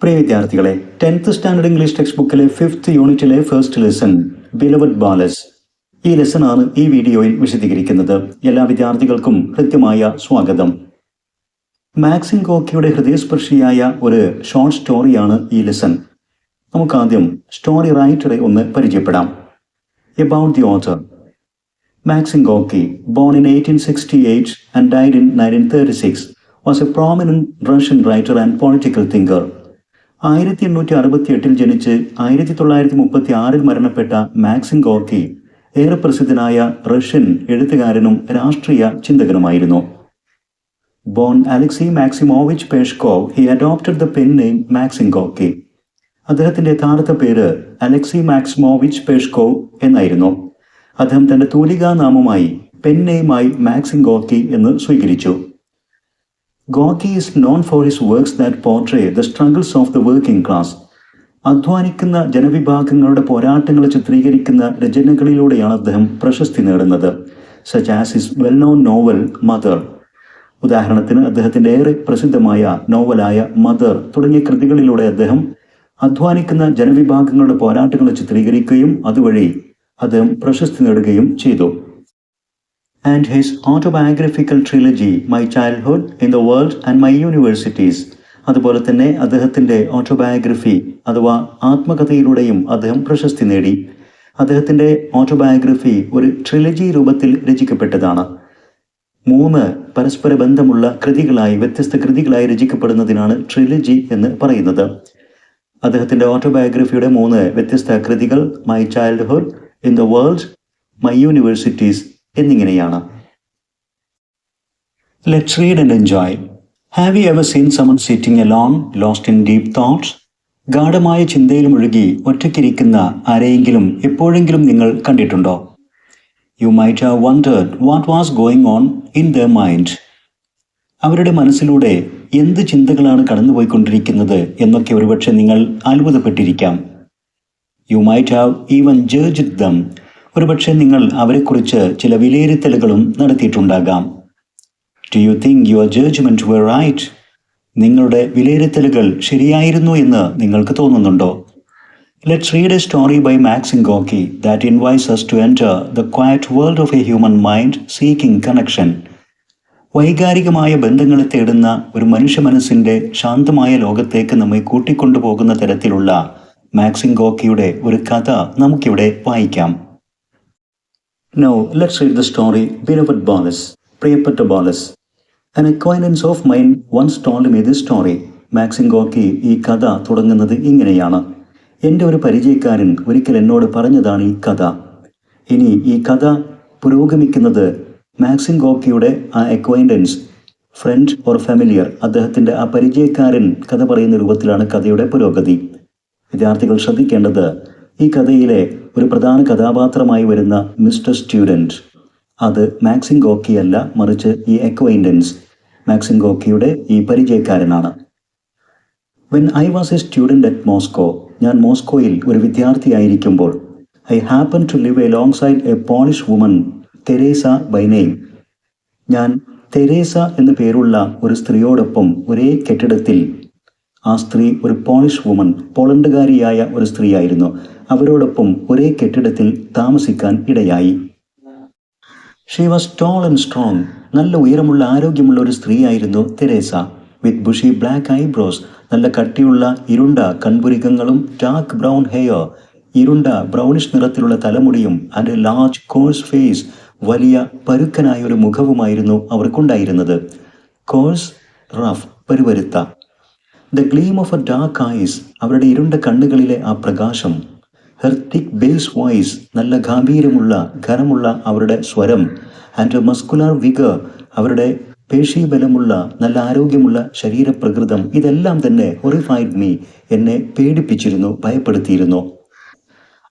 പ്രിയ വിദ്യാർത്ഥികളെ, 10th standard English text ബുക്കിലെ 5th യൂണിറ്റിലെ ഫസ്റ്റ് ലെസൺ ബിലവഡ് ബാലസ്. ഈ ലെസണാണ് ഈ വീഡിയോയിൽ വിശദീകരിക്കുന്നത്. എല്ലാ വിദ്യാർത്ഥികൾക്കും കൃത്യമായ സ്വാഗതം. മാക്സിം ഗോർക്കിയുടെ ഹൃദയസ്പർശിയായ ഒരു ഷോർട്ട് സ്റ്റോറിയാണ് ഈ ലെസൺ. നമുക്കാദ്യം സ്റ്റോറി റൈറ്ററെ ഒന്ന് പരിചയപ്പെടാം. About the author. Maxim Gorky, born in 1868 and died in 1936, was a prominent Russian writer and political thinker. 1868 ജനിച്ച് 1936 മരണപ്പെട്ട മാക്സിം ഗോർക്കി ഏറെ പ്രസിദ്ധനായ റഷ്യൻ എഴുത്തുകാരനും രാഷ്ട്രീയ ചിന്തകനുമായിരുന്നു. Born Alexei Maximovich Peshkov, he adopted the pen name Maxim Gorky. അദ്ദേഹത്തിന്റെ യഥാർത്ഥ പേര് Alexei Maximovich പേഷ്കോവ് എന്നായിരുന്നു. അദ്ദേഹം തന്റെ തൂലികാനാമമായി പെൻ നെയിമായി മാക്സിം ഗോർക്കി എന്ന് സ്വീകരിച്ചു. Gorky is known for his works that portray the struggles of the working class. അധ്വാനിക്കുന്ന ജനവിഭാഗങ്ങളുടെ പോരാട്ടങ്ങളെ ചിത്രീകരിക്കുന്ന രചനകളിലൂടെയാണ് അദ്ദേഹം പ്രശസ്തി നേടുന്നത്. Such as his well known novel mother. ഉദാഹരണത്തിന് അദ്ദേഹത്തിന്റെ ഏറെ പ്രസിദ്ധമായ നോവലായ മദർ തുടങ്ങിയ കൃതികളിലൂടെ അദ്ദേഹം അധ്വാനിക്കുന്ന ജനവിഭാഗങ്ങളുടെ പോരാട്ടങ്ങളെ ചിത്രീകരിക്കുകയും അതുവഴി അദ്ദേഹം പ്രശസ്തി നേടുകയും ചെയ്തു. And his autobiographical trilogy my childhood in the world and my universities. അതുപോലെ തന്നെ അദ്ദേഹത്തിന്റെ ഓട്ടോബയോഗ്രഫി അഥവാ ആത്മകഥയിലൂടെയും അദ്ദേഹം പ്രശസ്തി നേടി. അദ്ദേഹത്തിന്റെ ഓട്ടോബയോഗ്രഫി ഒരു ട്രിലജി രൂപത്തിൽ രചിക്കപ്പെട്ടതാണ്. 3 പരസ്പര ബന്ധമുള്ള കൃതികളായി, വ്യത്യസ്ത കൃതികളായി രചിക്കപ്പെടുന്നതിനാണ് ട്രിലജി എന്ന് പറയുന്നത്. അദ്ദേഹത്തിന്റെ ഓട്ടോബയോഗ്രഫിയുടെ 3 വ്യത്യസ്ത കൃതികൾ my childhood, in the world, my universities എന്നിങ്ങനെയാണ്. Let's read and enjoy. Have you ever seen someone sitting alone, lost in deep thoughts? ഗാഢമായ ചിന്തയിൽ മുഴുകി ഒറ്റയ്ക്കിരിക്കുന്ന ആരെയെങ്കിലും എപ്പോഴെങ്കിലും നിങ്ങൾ കണ്ടിട്ടുണ്ടോ? You might have wondered what was going on in their mind. അവരുടെ മനസ്സിലൂടെ എന്ത് ചിന്തകളാണ് കടന്നുപോയിക്കൊണ്ടിരിക്കുന്നത് എന്നൊക്കെ ഒരുപക്ഷെ നിങ്ങൾ അത്ഭുതപ്പെട്ടിരിക്കാം. You might have even judged them. ഒരുപക്ഷെ നിങ്ങൾ അവരെക്കുറിച്ച് ചില വിലയിരുത്തലുകളും നടത്തിയിട്ടുണ്ടാകാം. Do you think your judgement were right? നിങ്ങളുടെ വിലയിരുത്തലുകൾ ശരിയായിരുന്നു എന്ന് നിങ്ങൾക്ക് തോന്നുന്നുണ്ടോ? Let's read a story by Maxim Gorky that invites us to enter the quiet world of a human mind seeking connection. വൈകാരികമായ ബന്ധങ്ങളെ തേടുന്ന ഒരു മനുഷ്യ മനസ്സിന്റെ ശാന്തമായ ലോകത്തേക്ക് നമ്മെ കൂട്ടിക്കൊണ്ടുപോകുന്ന തരത്തിലുള്ള മാക്സിം ഗോർക്കിയുടെ ഒരു കഥ നമുക്കിവിടെ വായിക്കാം. Now let's read the story Beloved Balas. പ്രിയപ്പെട്ട ബാലസ്. An acquaintance of mine once told me this story. Maxim Gorky ഈ കഥ തുടങ്ങുന്നത് ഇങ്ങനെയാണ്. എൻ്റെ ഒരു പരിചയക്കാരൻ ഒരിക്കൽ എന്നോട് പറഞ്ഞതാണ് ഈ കഥ. ഇനി ഈ കഥ പുരോഗമിക്കുന്നത് മാക്സിം ഗോർക്കിയുടെ ആ അക്വൈൻറ്റൻസ്, ഫ്രണ്ട് ഓർ ഫാമിലിയർ, അദ്ദേഹത്തിൻ്റെ ആ പരിചയക്കാരൻ കഥ പറയുന്ന രൂപത്തിലാണ് കഥയുടെ പുരോഗതി. വിദ്യാർത്ഥികൾ ശ്രദ്ധിക്കേണ്ടത്, ഈ കഥയിലെ ഒരു പ്രധാന കഥാപാത്രമായി വരുന്ന മിസ്റ്റർ സ്റ്റുഡൻറ്റ് അത് മാക്സിം ഗോർക്കി അല്ല, മറിച്ച് ഈ അക്വൈൻറ്റൻസ് മാക്സിം ഗോർക്കിയുടെ ഈ പരിചയക്കാരനാണ്. When I was a student at Moscow, ഞാൻ മോസ്കോയിൽ ഒരു വിദ്യാർത്ഥിയായിരിക്കുമ്പോൾ, I happen to live alongside a Polish woman Teresa by name. ഞാൻ തെരേസ എന്ന പേരുള്ള ഒരു സ്ത്രീയോടൊപ്പം ഒരേ കെട്ടിടത്തിൽ, ആ സ്ത്രീ ഒരു പോളിഷ് വുമൺ, പോളണ്ടുകാരിയായ ഒരു സ്ത്രീയായിരുന്നു, അവരോടൊപ്പം ഒരേ കെട്ടിടത്തിൽ താമസിക്കാൻ ഇടയായി. She was tall and strong. നല്ല ഉയരമുള്ള ആരോഗ്യമുള്ള ഒരു സ്ത്രീയായിരുന്നു Teresa. With bushy black eyebrows, നല്ല കട്ടിയുള്ള ഇരുണ്ട കൺപുരികങ്ങളും, ഡാർക്ക് ബ്രൗൺ ഹെയർ, ഇരുണ്ട ബ്രൗണിഷ് നിറത്തിലുള്ള തലമുടിയും, and a large coarse face, വലിയ പരുക്കനായ ഒരു മുഖവുമായിരുന്നു അവർക്കുണ്ടായിരുന്നത്. കോഴ്സ്, റഫ്, പരുവരുത്ത. The gleam of a dark eyes, അവരുടെ ഇരുണ്ട കണ്ണുകളിലെ ആ പ്രകാശം. ഹെർ തിക് ബേസ് വോയിസ്, നല്ല ഗാംഭീര്യമുള്ള ഘനമുള്ള അവരുടെ സ്വരം. ആൻഡ് എ മസ്കുലാർ വിഗർ, അവരുടെ പേശീബലമുള്ള നല്ല ആരോഗ്യമുള്ള ശരീരപ്രകൃതം. ഇതെല്ലാം തന്നെ ഹൊറിഫൈഡ് മീ, എന്നെ പേടിപ്പിച്ചിരുന്നു, ഭയപ്പെടുത്തിയിരുന്നു.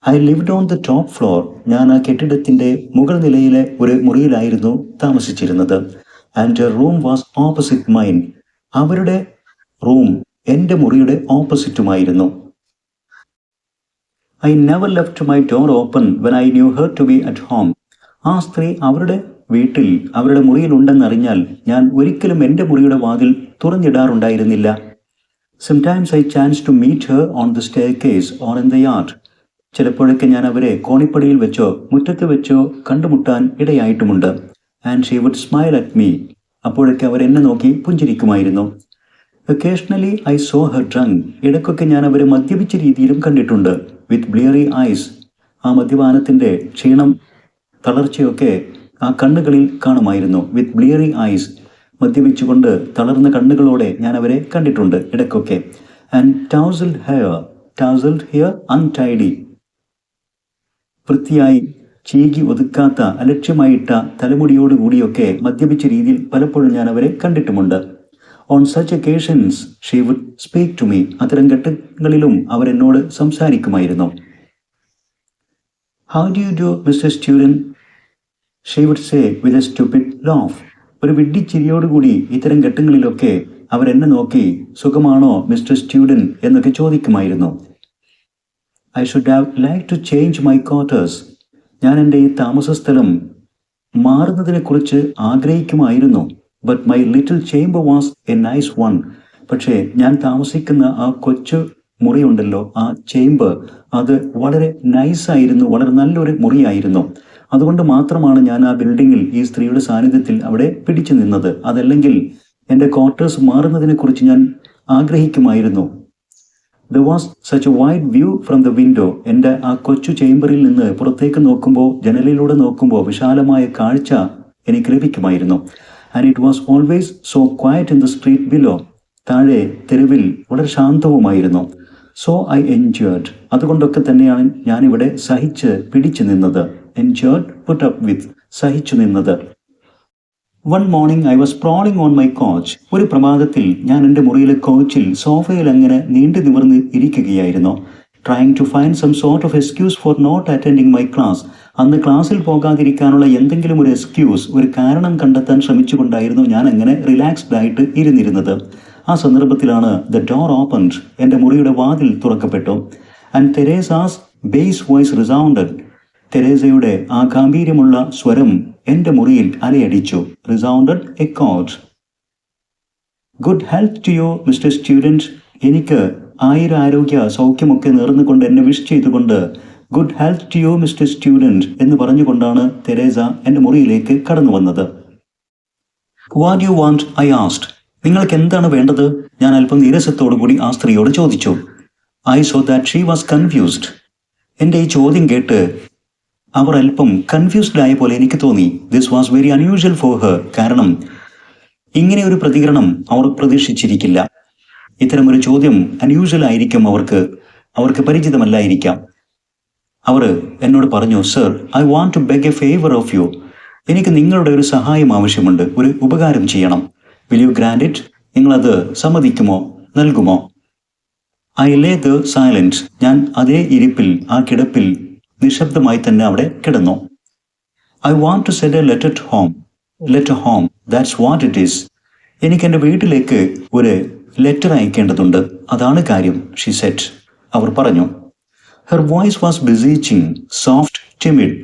I lived on the top floor, ഞാൻ ആ കെട്ടിടത്തിൻ്റെ മുകൾ നിലയിലെ ഒരു മുറിയിലായിരുന്നു താമസിച്ചിരുന്നത്. And a room was opposite mine, അവരുടെ റൂം എൻ്റെ മുറിയുടെ ഓപ്പോസിറ്റുമായിരുന്നു. I never left my door open when I knew her to be at home. ആ സ്ത്രീ അവരുടെ വീട്ടിൽ, അവരുടെ മുറിയിലുണ്ടെന്നറിഞ്ഞാൽ ഞാൻ ഒരിക്കലും എൻ്റെ മുറിയുടെ വാതിൽ തുറന്നിടാറുണ്ടായിരുന്നില്ല. Sometimes I chance to meet her on the staircase or in the yard. ചിലപ്പോഴൊക്കെ ഞാൻ അവരെ കോണിപ്പടിയിൽ വെച്ചോ മുറ്റത്ത് വെച്ചോ കണ്ടുമുട്ടാൻ ഇടയായിട്ടുമുണ്ട്. And she would smile at me. അപ്പോഴൊക്കെ അവർ എന്നെ നോക്കി പുഞ്ചിരിക്കുമായിരുന്നു. Occasionally I saw her drunk. ഇടയ്ക്കൊക്കെ ഞാൻ അവരെ മദ്യപിച്ച രീതിയിലും കണ്ടിട്ടുണ്ട്. With bleary eyes. ആ മദ്യപാനത്തിൻ്റെ ക്ഷീണം തളർച്ചയൊക്കെ ആ കണ്ണുകളിൽ കാണുമായിരുന്നു. വിത്ത് ബ്ലിയറി ഐസ്. മദ്യപിച്ചുകൊണ്ട് തളർന്ന കണ്ണുകളോടെ ഞാൻ അവരെ കണ്ടിട്ടുണ്ട് ഇടയ്ക്കൊക്കെ. And tousled hair untidy. വൃത്തിയായി ചീകി ഒതുക്കാത്ത അലക്ഷ്യമായിട്ട തലമുടിയോടുകൂടിയൊക്കെ മദ്യപിച്ച രീതിയിൽ പലപ്പോഴും ഞാൻ അവരെ കണ്ടിട്ടുമുണ്ട്. On such occasions she would speak to me. അത്തരം ഘട്ടങ്ങളിലും അവരെന്നോട് സംസാരിക്കുമായിരുന്നു. How do you do mister student? She would say with a stupid laugh. ഒരു വിഡ്ഢിച്ചിരിയോടുകൂടി ഇത്തരം ഘട്ടങ്ങളിലൊക്കെ അവരെന്നെ നോക്കി സുഖമാണോ മിസ്റ്റർ സ്റ്റുഡൻറ് എന്നൊക്കെ ചോദിക്കുമായിരുന്നു. I should have like to change my quarters. ഞാൻ എൻ്റെ ഈ താമസസ്ഥലം മാറുന്നതിനെക്കുറിച്ച് ആഗ്രഹിക്കുമായിരുന്നു. But my little chamber was a nice one. പക്ഷേ ഞാൻ താമസിക്കുന്ന ആ കൊച്ചു മുറിയുണ്ടല്ലോ, ആ ചേംബർ, അത് വളരെ നൈസായിരുന്നു, വളരെ നല്ലൊരു മുറിയായിരുന്നു. അതുകൊണ്ട് മാത്രമാണ് ഞാൻ ആ ബിൽഡിങ്ങിൽ ഈ സ്ത്രീയുടെ സാന്നിധ്യത്തിൽ അവിടെ പിടിച്ചു നിന്നത്. അതല്ലെങ്കിൽ എൻ്റെ ക്വാർട്ടേഴ്സ് മാറുന്നതിനെക്കുറിച്ച് ഞാൻ ആഗ്രഹിക്കുമായിരുന്നു. There was such a wide view from the window. എൻ്റെ ആ കൊച്ചു ചേംബറിൽ നിന്ന് പുറത്തേക്ക് നോക്കുമ്പോൾ, ജനലിലൂടെ നോക്കുമ്പോൾ വിശാലമായ കാഴ്ച എനിക്ക് ലഭിക്കുമായിരുന്നു. And it was always so quiet in the street below. താഴെ തെരുവിൽ വളരെ ശാന്തവുമായിരുന്നു. So I enjoyed. അതുകൊണ്ടൊക്കെ തന്നെയാണ് ഞാനിവിടെ സഹിച്ച് പിടിച്ചു നിന്നത്. എൻജോയ്ഡ്, പുട്ട് അപ്പ് വിത്ത്, സഹിച്ചു നിന്നത്. One morning I was sprawling on my couch. ഒരു പ്രഭാതത്തിൽ ഞാൻ എൻ്റെ മുറിയിലെ കോച്ചിൽ സോഫയിൽ അങ്ങനെ നീണ്ടു നിവർന്ന് ഇരിക്കുകയായിരുന്നു. Trying to find some sort of excuse for not attending my class. അന്ന് ക്ലാസ്സിൽ പോകാതിരിക്കാനുള്ള എന്തെങ്കിലും ഒരു എക്സ്ക്യൂസ്, ഒരു കാരണം കണ്ടെത്താൻ ശ്രമിച്ചുകൊണ്ടായിരുന്നു ഞാൻ അങ്ങനെ റിലാക്സ്ഡ് ആയിട്ട് ഇരുന്നിരുന്നത്. ആ സന്ദർഭത്തിലാണ് ദ ഡോർ ഓപ്പൺഡ്. എൻ്റെ മുറിയുടെ വാതിൽ തുറക്കപ്പെട്ടു. And Teresa's bass voice resounded. തെരേസയുടെ ആ ഗാംഭീര്യമുള്ള സ്വരം എൻ്റെ മുറിയിൽ അലയടിച്ചു. Resounded echoed. Good health to you mister student. എനിക്ക് ആരോഗ്യ സൗഖ്യമൊക്കെ നേർന്നുകൊണ്ട് എന്നെ വിഷ് ചെയ്തുകൊണ്ട് good health to you mister student എന്ന് പറഞ്ഞുകൊണ്ടാണ് തെരേസ എൻ്റെ മുറിയിലേക്ക് കടന്നു വന്നത്. What you want? I asked. നിങ്ങൾക്ക് എന്താണ് വേണ്ടത്? ഞാൻ അല്പം നീരസത്തോടു കൂടി ആ സ്ത്രീയോട് ചോദിച്ചു. I so that she was confused. എൻ്റെ ഈ ചോദ്യം കേട്ട് അവർ അല്പം കൺഫ്യൂസ്ഡ് ആയ പോലെ എനിക്ക് തോന്നി. This was very unusual for her. കാരണം ഇങ്ങനെ ഒരു പ്രതികരണം അവർ പ്രതീക്ഷിച്ചിരിക്കില്ല. ഇത്തരമൊരു ചോദ്യം അൺയൂഷ്വൽ ആയിരിക്കും, അവർക്ക് പരിചിതമല്ലായിരിക്കാം. അവർ എന്നോട് പറഞ്ഞു, sir, I want to beg a favour of you. എനിക്ക് നിങ്ങളുടെ ഒരു സഹായം ആവശ്യമുണ്ട്, ഒരു ഉപകാരം ചെയ്യണം. Will you grant it? നിങ്ങളത് സമ്മതിക്കുമോ, നൽകുമോ? I lay the silence. ഞാൻ അതേ ഇരിപ്പിൽ, ആ കിടപ്പിൽ നിശബ്ദമായി തന്നെ അവിടെ കിടന്നു. I want to send a letter home. That's what it is. എനിക്ക് എൻ്റെ വീട്ടിലേക്ക് ഒരു ലെറ്റർ അയക്കേണ്ടതുണ്ട്, അതാണ് കാര്യം. She said. അവർ പറഞ്ഞു. Her voice was beseeching, soft, timid.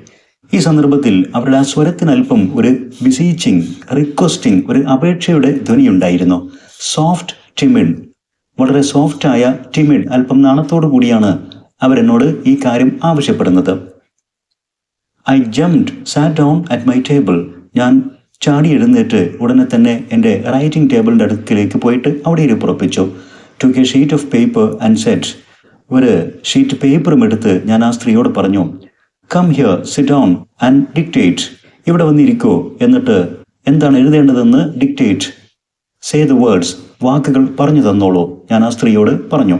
ഈ സന്ദർഭത്തിൽ അവരുടെ ആ സ്വരത്തിന് അല്പം ഒരു ബിസീച്ചിങ്, റിക്വസ്റ്റിംഗ്, ഒരു അപേക്ഷയുടെ ധ്വനിയുണ്ടായിരുന്നു. Soft, timid. വളരെ സോഫ്റ്റായ, ടിമിഡ്, അല്പം നാണത്തോടു കൂടിയാണ് അവരെന്നോട് ഈ കാര്യം ആവശ്യപ്പെടുന്നത്. I jumped, sat down at my table. ഞാൻ ചാടി എഴുന്നേറ്റ് ഉടനെ തന്നെ എൻ്റെ റൈറ്റിംഗ് ടേബിളിൻ്റെ അടുക്കിലേക്ക് പോയിട്ട് അവിടെ ഇരിപ്പുറപ്പിച്ചു. Took a sheet of paper and set. ഒരു ഷീറ്റ് പേപ്പറും എടുത്ത് ഞാൻ ആ സ്ത്രീയോട് പറഞ്ഞു, come here, sit down and dictate. ഇവിടെ വന്നിരിക്കൂ, എന്നിട്ട് എന്താണ് എഴുതേണ്ടതെന്ന് ഡിക്റ്റേറ്റ്. Say the words. വാക്കുകൾ പറഞ്ഞു തന്നോളൂ, ഞാൻ ആ സ്ത്രീയോട് പറഞ്ഞു.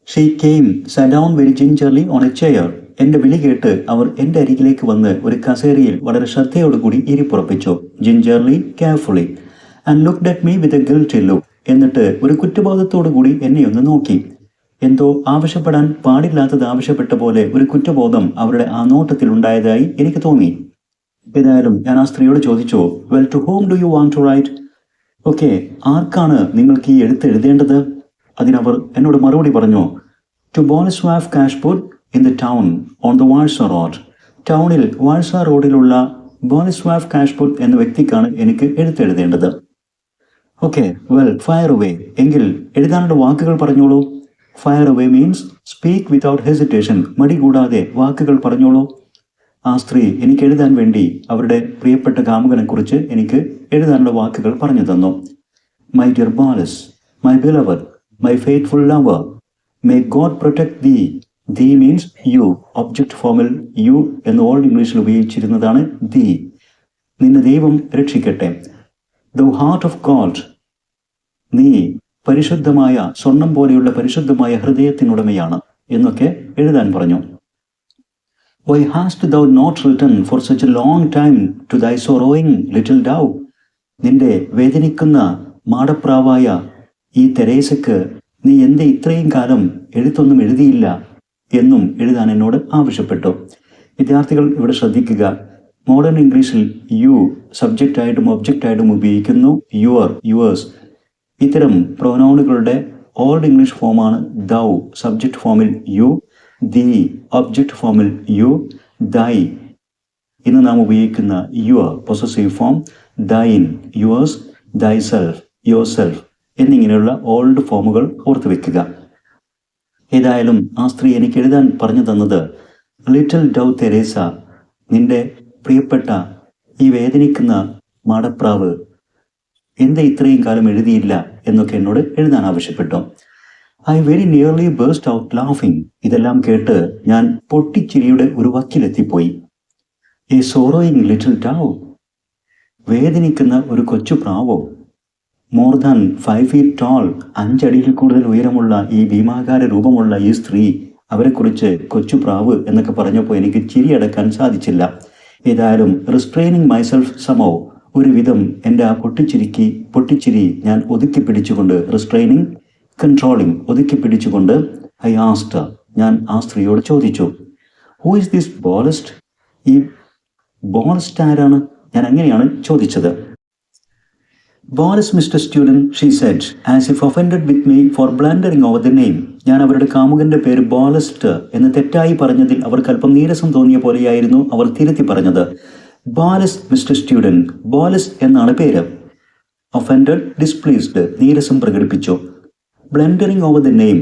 She came, sat down very gingerly on a chair. എൻ്റെ വിളി കേട്ട് അവർ എൻ്റെ അരികിലേക്ക് വന്ന് ഒരു കസേരയിൽ വളരെ ശ്രദ്ധയോടുകൂടി ഇരിപ്പുറപ്പിച്ചു. Gingerly, carefully. And looked at me with a guilty look. എന്നിട്ട് ഒരു കുറ്റബോധത്തോടു കൂടി എന്നെ ഒന്ന് നോക്കി. എന്തോ ആവശ്യപ്പെടാൻ പാടില്ലാത്തത് ആവശ്യപ്പെട്ട പോലെ ഒരു കുറ്റബോധം അവരുടെ ആ നോട്ടത്തിൽ ഉണ്ടായതായി എനിക്ക് തോന്നി. ഏതായാലും ഞാൻ ആ സ്ത്രീയോട് ചോദിച്ചു, well, to whom do you want to write? Okay, ആർക്കാണ് നിങ്ങൾക്ക് ഈ എഴുത്ത് എഴുതേണ്ടത്? അതിനവർ എന്നോട് മറുപടി പറഞ്ഞു, to Boleslav Kashput in the town on the Warsaw road. ടൗണിൽ വാഴ്സ റോഡിലുള്ള ബോളിസ്വാഫ് കാഷ്പുട്ട് എന്ന വ്യക്തിക്കാണ് എനിക്ക് എഴുത്തെഴുതേണ്ടത്. Okay, well, fire away. എങ്കിൽ എഴുതാനുള്ള വാക്കുകൾ പറഞ്ഞോളൂ. Fire away means speak without hesitation. മടി കൂടാതെ വാക്കുകൾ പറഞ്ഞോളൂ. ആ സ്ത്രീ എനിക്ക് എഴുതാൻ വേണ്ടി അവരുടെ പ്രിയപ്പെട്ട കാമുകനെ കുറിച്ച് എനിക്ക് എഴുതാനുള്ള വാക്കുകൾ പറഞ്ഞു തന്നു. My dear bolus, my beloved, my faithful lover, may God protect ദീ. ദീ മീൻസ് യു. ഒബ്ജക്റ്റ് ഫോമിൽ യു എന്ന് ഓൾഡ് ഇംഗ്ലീഷിൽ ഉപയോഗിച്ചിരുന്നതാണ് ദീ. നിന്നെ ദൈവം രക്ഷിക്കട്ടെ. ദ ഹാർട്ട് ഓഫ് ഗോഡ്, നീ പരിശുദ്ധമായ സ്വർണം പോലെയുള്ള പരിശുദ്ധമായ ഹൃദയത്തിനുടമയാണ് എന്നൊക്കെ എഴുതാൻ പറഞ്ഞു. Why hast thou not written for such a long time to thy sorrowing little dove? നിന്റെ വേദനിക്കുന്ന മാടപ്രാവായ ഈ തെരേസക്ക് നീ എന്തേ ഇത്രയും കാലം എഴുത്തൊന്നും എഴുതിയില്ല എന്നും എഴുതാൻ എന്നോട് ആവശ്യപ്പെട്ടു. വിദ്യാർത്ഥികൾ ഇവിടെ ശ്രദ്ധിക്കുക, മോഡേൺ ഇംഗ്ലീഷിൽ യു സബ്ജക്റ്റായിട്ടും ഒബ്ജക്റ്റായിട്ടും ഉപയോഗിക്കുന്നു. Your, yours. ഇത്തരം പ്രൊനൗണുകളുടെ ഓൾഡ് ഇംഗ്ലീഷ് ഫോമാണ് ദൗ, സബ്ജക്റ്റ് ഫോമിൽ യു, ദി ഒബ്ജക്റ്റ് ഫോമിൽ യു, ദൈ ഇന്ന് നാം ഉപയോഗിക്കുന്ന your possessive form, thine, yours, ദൈ സെൽഫ്, യുവർ സെൽഫ് എന്നിങ്ങനെയുള്ള ഓൾഡ് ഫോമുകൾ ഓർത്തു വെക്കുക. ഏതായാലും ആ സ്ത്രീ എനിക്ക് എഴുതാൻ പറഞ്ഞു തന്നത്, ലിറ്റിൽ ഡവ് തെരേസ, നിന്റെ പ്രിയപ്പെട്ട ഈ വേദനിക്കുന്ന മാടപ്രാവ് എന്താ ഇത്രയും കാലം എഴുതിയില്ല എന്നൊക്കെ എന്നോട് എഴുതാൻ ആവശ്യപ്പെട്ടു. I very nearly burst out laughing. ഇതെല്ലാം കേട്ട് ഞാൻ പൊട്ടിച്ചിരിയുടെ ഒരു വക്കിലെത്തിപ്പോയി. എ സോറോയിങ് ലിറ്റിൽ ഡവ്, വേദനിക്കുന്ന ഒരു കൊച്ചു പ്രാവോ? മോർ ദാൻ 5 feet tall, 5 അടിയിൽ കൂടുതൽ ഉയരമുള്ള ഈ ഭീമാകാര രൂപമുള്ള ഈ സ്ത്രീ, അവരെക്കുറിച്ച് കൊച്ചു പ്രാവ് എന്നൊക്കെ പറഞ്ഞപ്പോൾ എനിക്ക് ചിരിയടക്കാൻ സാധിച്ചില്ല. ഏതായാലും റിസ്ട്രെയിനിങ് മൈസെൽഫ് സമോ, ഒരുവിധം എൻ്റെ ആ പൊട്ടിച്ചിരി ഞാൻ ഒതുക്കി പിടിച്ചുകൊണ്ട്, റിസ്ട്രെയിനിങ്, കൺട്രോളിങ്, ഒതുക്കി പിടിച്ചുകൊണ്ട്, ഐ ആസ്ക്ഡ്, ഞാൻ ആ സ്ത്രീയോട് ചോദിച്ചു, ഹൂ ഇസ് ദിസ് ബോളസ്റ്റ്? ഈ ബോളസ്റ്റ് ആരാണ്? ഞാൻ അങ്ങനെയാണ് ചോദിച്ചത്. Boles mister student, she said, as if offended with me for blundering over the name. ഞാൻ അവരുടെ കാമുകന്റെ പേര് ബോളസ്റ്റ് എന്ന് തെറ്റായി പറഞ്ഞതിൽ അവർക്ക് അല്പം നീരസം തോന്നിയ പോലെയായിരുന്നു അവർ തിരുത്തി പറഞ്ഞത്. ബോലസ് മിസ്റ്റർ സ്റ്റുഡൻറ്, ബോലസ് എന്നാണ് പേര്. ഒഫൻഡഡ്, ഡിസ്പ്ലീസ്ഡ്, നീരസം പ്രകടിപ്പിച്ചു. Blundering over the name,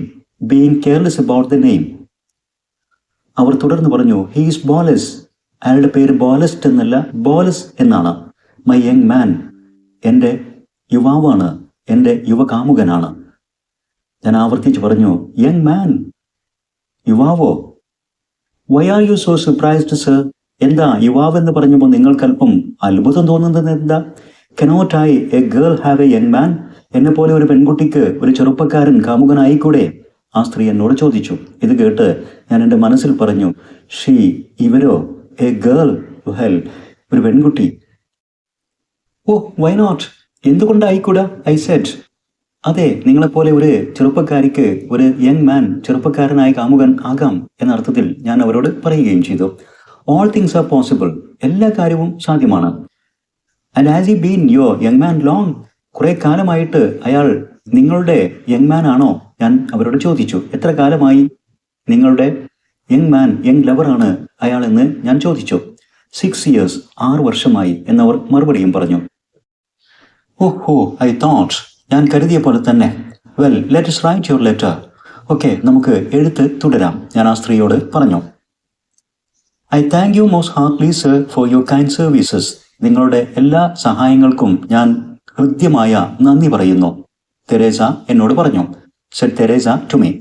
being careless about the name. അവർ തുടർന്ന് പറഞ്ഞു, ഹീ ഈസ് ബോലസ്, അയാളുടെ പേര് ബോലസ്റ്റ് എന്നല്ല, ബോലസ് എന്നാണ്. മൈ യങ് മാൻ, എൻ്റെ യുവാവാണ്, എൻ്റെ യുവകാമുകനാണ്. ഞാൻ ആവർത്തിച്ച് പറഞ്ഞു, യങ് മാൻ, യുവാവോ? Why are you so surprised sir? എന്താ യുവാവെന്ന് പറഞ്ഞപ്പോൾ നിങ്ങൾക്കല്പം അത്ഭുതം തോന്നുന്നത് എന്താ? Cannot I a girl have a young man? എന്നെ പോലെ ഒരു പെൺകുട്ടിക്ക് ഒരു ചെറുപ്പക്കാരൻ കാമുകനായിക്കൂടെ? ആ സ്ത്രീ എന്നോട് ചോദിച്ചു. ഇത് കേട്ട് ഞാൻ എൻ്റെ മനസ്സിൽ പറഞ്ഞു, ഷീ, ഇവരോ? എ ഗേൾ, വെൽ, ഒരു പെൺകുട്ടി. Oh, why not? എന്തുകൊണ്ടായിക്കൂടാ? I said. അതെ, നിങ്ങളെപ്പോലെ ഒരു ചെറുപ്പക്കാരിക്ക് ഒരു യങ് മാൻ, ചെറുപ്പക്കാരനായ കാമുകൻ ആകാം എന്ന അർത്ഥത്തിൽ ഞാൻ അവരോട് പറയുകയും ചെയ്തു. ഓൾ തിങ്സ് ആർ പോസിബിൾ, എല്ലാ കാര്യവും സാധ്യമാണ്. And has he been your young man long? കുറെ കാലമായിട്ട് അയാൾ നിങ്ങളുടെ യങ് മാൻ ആണോ? ഞാൻ അവരോട് ചോദിച്ചു. എത്ര കാലമായി നിങ്ങളുടെ യങ് മാൻ, യങ് ലവറാണ് അയാളെന്ന് ഞാൻ ചോദിച്ചു. 6 years, 6 വർഷമായി എന്നവർ മറുപടിയും പറഞ്ഞു. ഓഹോ, ഐ തോട്ട്, ഞാൻ കരുതിയ പോലെ തന്നെ. Well, let us write your letter. Okay, നമുക്ക് എഴുത്ത് തുടരാം, ഞാൻ ആ സ്ത്രീയോട് പറഞ്ഞു. I thank you most Hartley sir for your kind services. നിങ്ങളുടെ എല്ലാ സഹായങ്ങൾക്കും ഞാൻ ഹൃദ്യമായ നന്ദി പറയുന്നു, തെരേസ എന്നോട് പറഞ്ഞു. Said Teresa to me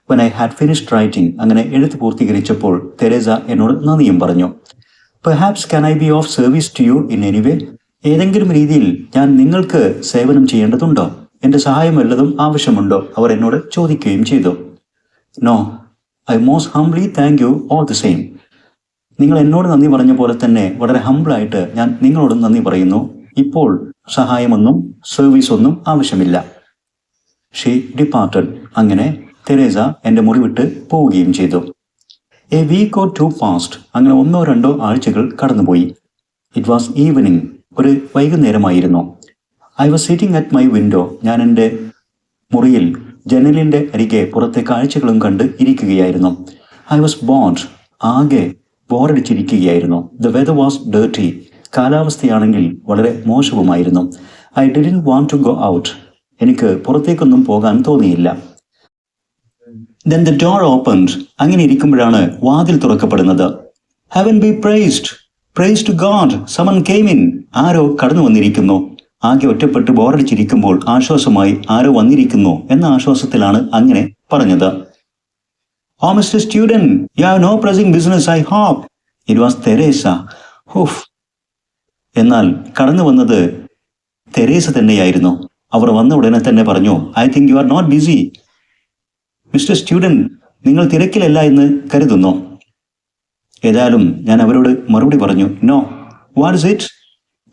when I had finished writing. അങ്ങനെ എഴുത്ത് പൂർത്തീകരിച്ചപ്പോൾ തെരേസ എന്നോട് നന്ദിയും പറഞ്ഞു. Perhaps can I be of service to you in any way? ഏതെങ്കിലും രീതിയിൽ ഞാൻ നിങ്ങൾക്ക് സേവനം ചെയ്യേണ്ടതുണ്ടോ? എൻ്റെ സഹായം വല്ലതും ആവശ്യമുണ്ടോ? അവർ എന്നോട് ചോദിക്കുകയും ചെയ്തു. No, I most humbly thank you all the same. നിങ്ങൾ എന്നോട് നന്ദി പറഞ്ഞ പോലെ തന്നെ വളരെ ഹംബിളായിട്ട് ഞാൻ നിങ്ങളോടും നന്ദി പറയുന്നു. ഇപ്പോൾ സഹായമൊന്നും സർവീസൊന്നും ആവശ്യമില്ല. She departed. അങ്ങനെ തെരേസ എൻ്റെ മുറി വിട്ട് പോവുകയും ചെയ്തു. A week or 2 past. അങ്ങനെ 1 or 2 ആഴ്ചകൾ കടന്നുപോയി. It was evening. ഒരു വൈകുന്നേരമായിരുന്നു. I was sitting at my window. ഞാൻ എൻ്റെ മുറിയിൽ ജനലിൻ്റെ അരികെ പുറത്തെ കാഴ്ചകളും കണ്ട് ഇരിക്കുകയായിരുന്നു. I was bored. ആകെ ബോറടിച്ചിരിക്കുകയായിരുന്നു. The weather was dirty. കാലാവസ്ഥയാണെങ്കിൽ വളരെ മോശവുമായിരുന്നു. I didn't want to go out. എനിക്ക് പുറത്തേക്കൊന്നും പോകാൻ തോന്നിയില്ല. Then the door opened. അങ്ങനെ ഇരിക്കുമ്പോഴാണ് വാതിൽ തുറക്കപ്പെടുന്നത്. Heaven be praised. Praise to God. Someone came in. ആരോ കടന്നു വന്നിരിക്കുന്നു. ആകെ ഒറ്റപ്പെട്ട് ബോറടിച്ചിരിക്കുമ്പോൾ ആശ്വാസമായി ആരോ വന്നിരിക്കുന്നു എന്ന ആശ്വാസത്തിലാണ് അങ്ങനെ പറഞ്ഞത്. Oh, Mr. Student, you have no pressing business, I hope. It was Teresa. Oof. എന്നാൽ കടന്നു വന്നത് തെരേസ തന്നെയായിരുന്നു. അവർ വന്ന ഉടനെ തന്നെ പറഞ്ഞു, I think you are not busy. Mister student, നിങ്ങൾ തിരക്കിലല്ല എന്ന് കരുതുന്നു. ഏതായാലും ഞാൻ അവരോട് മറുപടി പറഞ്ഞു, നോ. What is it?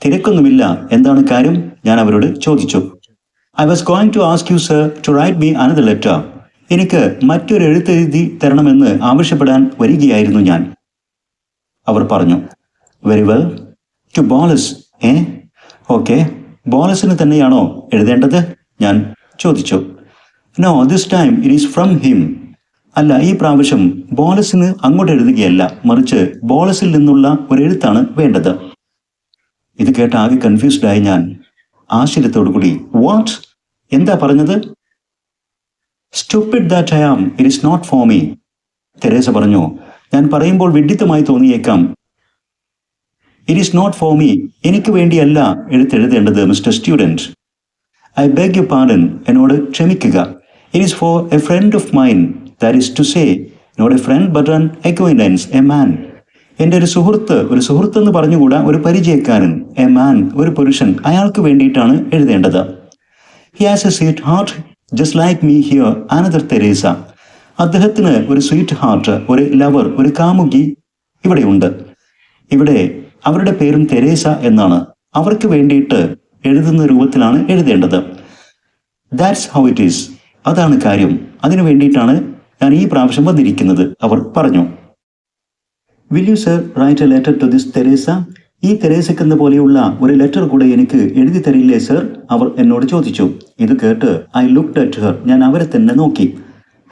തിരക്കൊന്നുമില്ല, എന്താണ് കാര്യം? ഞാൻ അവരോട് ചോദിച്ചു. I was going to ask you sir to write me another letter. എനിക്ക് മറ്റൊരു എഴുത്തെഴുതി തരണമെന്ന് ആവശ്യപ്പെടാൻ വരികയായിരുന്നു ഞാൻ. അവർ പറഞ്ഞു, very well. To Boles. Okay, ബോളസിന് തന്നെയാണോ എഴുതേണ്ടത്? ഞാൻ ചോദിച്ചു. No, this time it is from him. അല്ല, ഈ പ്രാവശ്യം ബോളസിന് അങ്ങോട്ട് എഴുതുകയല്ല, മറിച്ച് ബോളസിൽ നിന്നുള്ള ഒരു എഴുത്താണ് വേണ്ടത്. ഇത് കേട്ട് ആകെ കൺഫ്യൂസ്ഡായി ഞാൻ ആശ്ചര്യത്തോടു കൂടി. വാട്ട്? എന്താ പറഞ്ഞത്? Stupid that I am, it is not for me. Teresa പറഞ്ഞു, ഞാൻ പറയുമ്പോൾ വിഡ്ഢിത്തമായി തോന്നിയേക്കാം. It is not for me. എനിക്ക് വേണ്ടിയല്ല എഴുതേണ്ടത് mister student. I beg you pardon. എന്നോട് ക്ഷമിക്കുക. It is for a friend of mine. That is to say, not a friend but an acquaintance, a man. എൻ്റെ ഒരു സുഹൃത്തെന്ന് പറഞ്ഞുകൂടാ, ഒരു പരിചയക്കാരൻ. എ മാൻ, ഒരു പുരുഷൻ. അയാൾക്ക് വേണ്ടിയിട്ടാണ് എഴുതേണ്ടത്. He has a sweetheart just like me here another Teresa. അദ്ദേഹത്തിന് ഒരു സ്വീറ്റ് ഹാർട്ട്, ഒരു ലവർ, ഒരു കാമുകി ഇവിടെയുണ്ട്. ഇവിടെ അവരുടെ പേരും തെരേസ എന്നാണ്. അവർക്ക് വേണ്ടിയിട്ട് എഴുതുന്ന രൂപത്തിലാണ് എഴുതേണ്ടത്. That's how it is. അതാണ് കാര്യം. അതിനു വേണ്ടിയിട്ടാണ് ഞാൻ ഈ പ്രാവശ്യം വന്നിരിക്കുന്നത്, അവർ പറഞ്ഞു. Will you sir write a letter to this Teresa? ഈ തെരേസയ്ക്കെന്ന പോലെയുള്ള ഒരു ലെറ്റർ കൂടെ എനിക്ക് എഴുതി തരില്ലേ സർ? അവർ എന്നോട് ചോദിച്ചു. ഇത് കേട്ട് ഐ ലുക്ക്ഡ് അറ്റ് ഹർ. ഞാൻ അവരെ തന്നെ നോക്കി.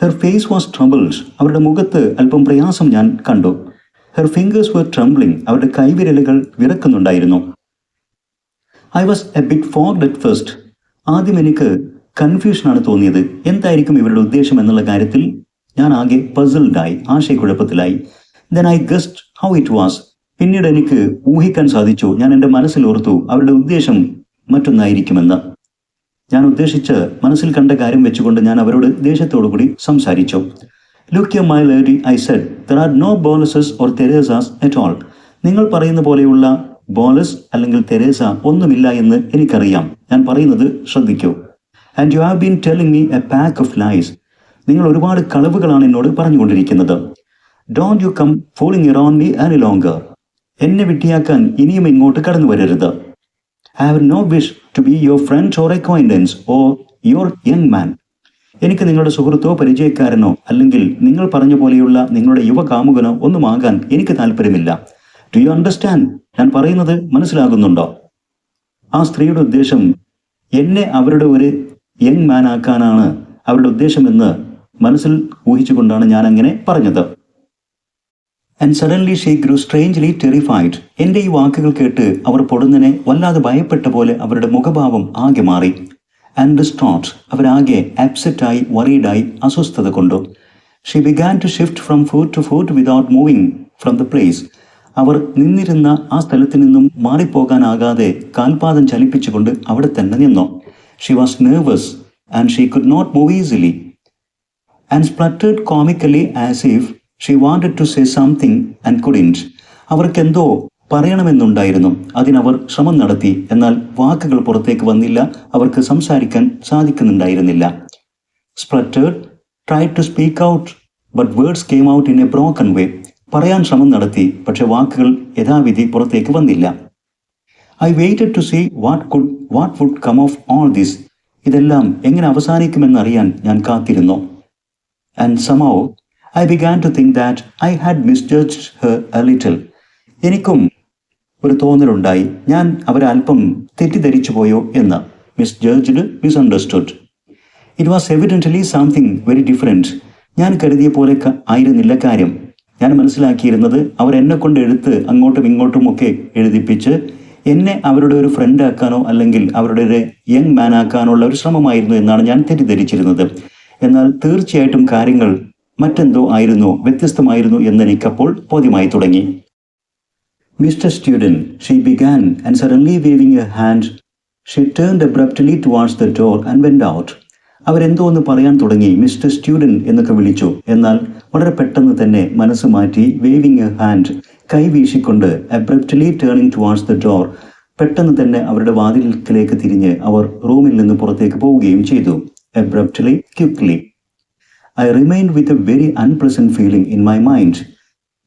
Her face was troubled. അവരുടെ മുഖത്ത് അല്പം പ്രയാസം ഞാൻ കണ്ടു. Her fingers were trembling. അവരുടെ കൈവിരലുകൾ വിറക്കുന്നുണ്ടായിരുന്നു. I was a bit fogged at first. ആദ്യം എനിക്ക് കൺഫ്യൂഷനാണ് തോന്നിയത്. എന്തായിരിക്കും ഇവരുടെ ഉദ്ദേശം എന്നുള്ള കാര്യത്തിൽ ഞാൻ ആകെ പസിൽഡായി, ആശയക്കുഴപ്പത്തിലായി. Then I guessed how it was. പിന്നീട് എനിക്ക് ഊഹിക്കാൻ സാധിച്ചു. ഞാൻ എൻ്റെ മനസ്സിൽ ഓർത്തു അവരുടെ ഉദ്ദേശം മറ്റൊന്നായിരിക്കുമെന്ന്. ഞാൻ ഉദ്ദേശിച്ച് മനസ്സിൽ കണ്ട കാര്യം വെച്ചുകൊണ്ട് ഞാൻ അവരോട് ദേഷ്യത്തോടു കൂടി സംസാരിച്ചു. Look you my lady, I said, there are no Boleses or Teresas at all. നിങ്ങൾ പറയുന്ന പോലെയുള്ള ബോളസ് അല്ലെങ്കിൽ തെരേസ ഒന്നുമില്ല എന്ന് എനിക്കറിയാം. ഞാൻ പറയുന്നത് ശ്രദ്ധിക്കൂ. And you have been telling me a pack of lies. നിങ്ങൾ ഒരുപാട് കളവുകളാണ് എന്നോട് പറഞ്ഞുകൊണ്ടിരിക്കുന്നത്. Don't you come fooling around me any longer. എന്നെ വിട്ടിയാക്കാൻ ഇനിയും ഇങ്ങോട്ട് കടന്നു വരരുത്. I have no wish to be your friend or acquaintance or your young man. എനിക്ക് നിങ്ങളുടെ സുഹൃത്തോ പരിചയക്കാരനോ അല്ലെങ്കിൽ നിങ്ങൾ പറഞ്ഞ പോലെയുള്ള നിങ്ങളുടെ യുവകാമുകനോ ഒന്നുമാകാൻ എനിക്ക് താല്പര്യമില്ല. Do you understand? ഞാൻ പറയുന്നത് മനസ്സിലാകുന്നുണ്ടോ? ആ സ്ത്രീയുടെ ഉദ്ദേശം എന്നെ അവരുടെ ഒരു യങ് മാൻ ആക്കാനാണ് അവരുടെ ഉദ്ദേശമെന്ന് മനസ്സിൽ ഊഹിച്ചുകൊണ്ടാണ് ഞാൻ അങ്ങനെ പറഞ്ഞത്. And suddenly she grew strangely terrified. എൻ്റെ ഈ വാക്കുകൾ കേട്ട് അവർ പൊടുന്നനെ വല്ലാതെ ഭയപ്പെട്ട പോലെ അവരുടെ മുഖഭാവം ആകെ മാറി. And distraught. അവരാകെ അപ്സെറ്റായി, വറീഡായി, അസ്വസ്ഥത കൊണ്ടു. She began to shift from foot to foot without moving from the place. അവർ നിന്നിരുന്ന ആ സ്ഥലത്ത് നിന്നും മാറിപ്പോകാനാകാതെ കാൽപാദം ചലിപ്പിച്ചുകൊണ്ട് അവിടെ തന്നെ നിന്നു. She was nervous and she could not move easily and spluttered comically as if she wanted to say something and couldn't. അവർക്കെന്തോ പറയണമെന്നുണ്ടായിരുന്നു. അതിനവർ ശ്രമം നടത്തി. എന്നാൽ വാക്കുകൾ പുറത്തേക്ക് വന്നില്ല. അവർക്ക് സംസാരിക്കാൻ സാധിക്കുന്നുണ്ടായിരുന്നില്ല. Spluttered, tried to speak out but words came out in a broken way. പറയാൻ ശ്രമം നടത്തി, പക്ഷെ വാക്കുകൾ യഥാവിധി പുറത്തേക്ക് വന്നില്ല. I waited to see what would come of all this. ഇതെല്ലാം എങ്ങനെ അവസാനിക്കുമെന്നറിയാൻ ഞാൻ കാത്തിരുന്നു. And somehow I began to think that I had misjudged her a little. എനിക്കും ഒരു തോന്നലുണ്ടായി, ഞാൻ അവരെ അല്പം തെറ്റിദ്ധരിച്ചു പോയോ എന്ന്. Misjudged, misunderstood. It was evidently something very different. ഞാൻ കരുതിയ പോലെ ആയിരുന്നില്ല കാര്യം. ഞാൻ മനസ്സിലാക്കിയിരുന്നത് അവർ എന്നെ കൊണ്ട് എഴുത്ത് അങ്ങോട്ടും ഇങ്ങോട്ടും ഒക്കെ എഴുതിപ്പിച്ച് എന്നെ അവരുടെ ഒരു ഫ്രണ്ട് ആക്കാനോ അല്ലെങ്കിൽ അവരുടെ ഒരു യങ് മാൻ ആക്കാനുള്ള ഒരു ശ്രമമായിരുന്നു എന്നാണ് ഞാൻ തെറ്റിദ്ധരിച്ചിരുന്നത്. എന്നാൽ തീർച്ചയായിട്ടും കാര്യങ്ങൾ മറ്റെന്തോ ആയിരുന്നു, വ്യത്യസ്തമായിരുന്നു എന്ന് എനിക്കപ്പോൾ ബോധ്യമായി തുടങ്ങി. Mister student, she began and suddenly waving a hand she turned abruptly towards the door and went out. അവരെന്തോ ഒന്ന് പറയാൻ തുടങ്ങി, മിസ്റ്റർ സ്റ്റുഡന്റ് എന്നൊക്കെ വിളിച്ചു. എന്നാൽ വളരെ പെട്ടെന്ന് തന്നെ മനസ്സ് മാറ്റി വേവിംഗ് എ ഹാൻഡ്, കൈ വീശിക്കൊണ്ട് abruptly turning towards the door, പെട്ടെന്ന് തന്നെ അവരുടെ വാതിൽക്കിലേക്ക് തിരിഞ്ഞ് അവർ റൂമിൽ നിന്ന് പുറത്തേക്ക് പോവുകയും ചെയ്തു. Abruptly, quickly. I remind with a very unpleasant feeling in my mind.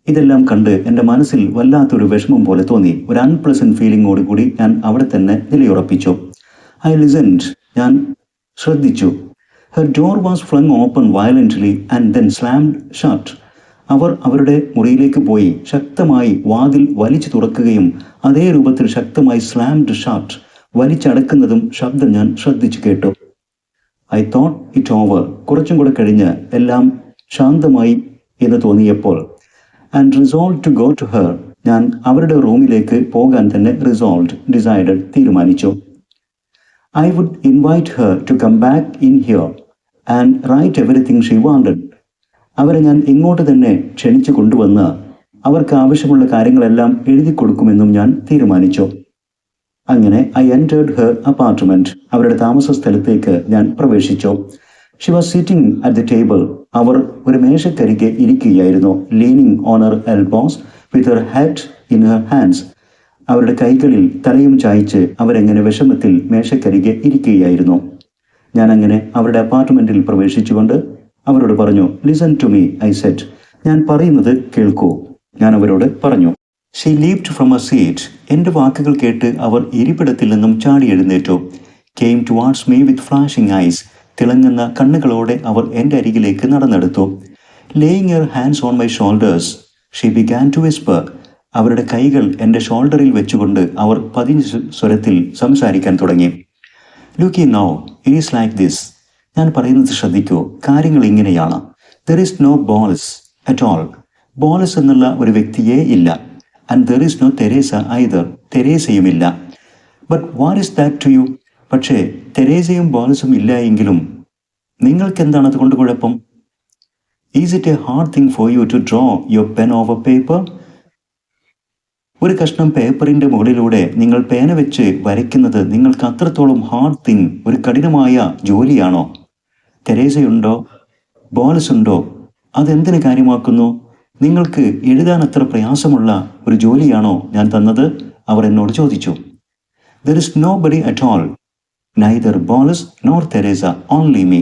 ഇതെല്ലാം കണ്ട് എൻ്റെ മനസ്സിൽ വല്ലാത്തൊരു വിഷമം പോലെ തോന്നി. ഒരു അൺപ്ലസന്റ് ഫീലിംഗോട് കൂടി ഞാൻ അവിടെ തന്നെ നിലയുറപ്പിച്ചു. ഐ ലിസൺഡ്, ഞാൻ ശ്രദ്ധിച്ചു. Her door was flung open violently and then slammed shut. അവർ അവരുടെ മുറിയിലേക്ക് പോയി ശക്തമായി വാതിൽ വലിച്ചു തുറക്കുകയും അതേ രൂപത്തിൽ ശക്തമായി സ്ലാംഡ് ഷട്ട്, വലിച്ചടക്കുന്നതും ശബ്ദം ഞാൻ ശ്രദ്ധിച്ചു കേട്ടു. I thought it over. കുറച്ചും കൂടെ കഴിഞ്ഞ് എല്ലാം ശാന്തമായി എന്ന് തോന്നിയപ്പോൾ and resolve to go to her, ഞാൻ അവരുടെ റൂമിലേക്ക് പോകാൻ തന്നെ ഡിസൈഡഡ്, തീരുമാനിച്ചു. I would invite her to come back in here and write everything she wanted. അവരെ ഞാൻ ഇങ്ങോട്ട് തന്നെ ക്ഷണിച്ചു കൊണ്ടുവന്ന് അവർക്ക് ആവശ്യമുള്ള കാര്യങ്ങളെല്ലാം എഴുതി കൊടുക്കുമെന്നും ഞാൻ തീരുമാനിച്ചു. അങ്ങനെ ഐ എൻറ്റേർഡ് ഹെർ അപ്പാർട്ട്മെന്റ്. അവരുടെ താമസ സ്ഥലത്തേക്ക് ഞാൻ പ്രവേശിച്ചു. She was sitting at the table. അവർ ഒരു മേശക്കരികെ ഇരിക്കുകയായിരുന്നു. Leaning on her elbows with her head in her hands. അവരുടെ കൈകളിൽ തലയും ചായ്ച്ച് അവരെങ്ങനെ വിഷമത്തിൽ മേശക്കരികെ ഇരിക്കുകയായിരുന്നു. ഞാൻ അങ്ങനെ അവരുടെ അപ്പാർട്ട്മെന്റിൽ പ്രവേശിച്ചുകൊണ്ട് അവരോട് പറഞ്ഞു, listen to me I said. ഞാൻ പറയുന്നത് കേൾക്കൂ, ഞാൻ അവരോട് പറഞ്ഞു. She leaped from a seat. എൻ്റെ വാക്കുകൾ കേട്ട് അവർ ഇരിപ്പിടത്തിൽ നിന്നും ചാടി എഴുന്നേറ്റു. Came towards me with flashing eyes. തിളങ്ങുന്ന കണ്ണുകളോടെ അവർ എൻ്റെ അരികിലേക്ക് നടന്നെടുത്തു. Laying her hands on my shoulders she began to whisper. അവരുടെ കൈകൾ എൻ്റെ ഷോൾഡറിൽ വെച്ചുകൊണ്ട് അവർ പതിഞ്ഞ സ്വരത്തിൽ സംസാരിക്കാൻ തുടങ്ങി. Look now, it is like this. ഞാൻ പറയുന്നത് ശ്രദ്ധിക്കൂ, കാര്യങ്ങൾ ഇങ്ങനെയാണ്. There is no Boles at all. Boles എന്നുള്ള ഒരു വ്യക്തിയേ ഇല്ല. And there is no Teresa either. തെരേസയുമില്ല. But what is that to you? പക്ഷേ തെരേസയും ബോൾസും ഇല്ല എങ്കിലും നിങ്ങൾക്ക് എന്താണ് അതുകൊണ്ട് കുഴപ്പം? Is it a hard thing for you to draw your pen over paper? ഒരു കഷ്ണം പേപ്പറിൻ്റെ മുകളിലൂടെ നിങ്ങൾ പേന വെച്ച് വരയ്ക്കുന്നത് നിങ്ങൾക്ക് അത്രത്തോളം ഹാർഡ് തിങ്, ഒരു കഠിനമായ ജോലിയാണോ? തെരേസയുണ്ടോ, ബോൾസ് ഉണ്ടോ, അതെന്തിന് കാര്യമാക്കുന്നു? നിങ്ങൾക്ക് എഴുതാൻ അത്ര പ്രയാസമുള്ള ഒരു ജോലിയാണോ ഞാൻ തന്നത്? അവർ എന്നോട് ചോദിച്ചു. There is nobody at all, neither Boles nor Teresa, only me.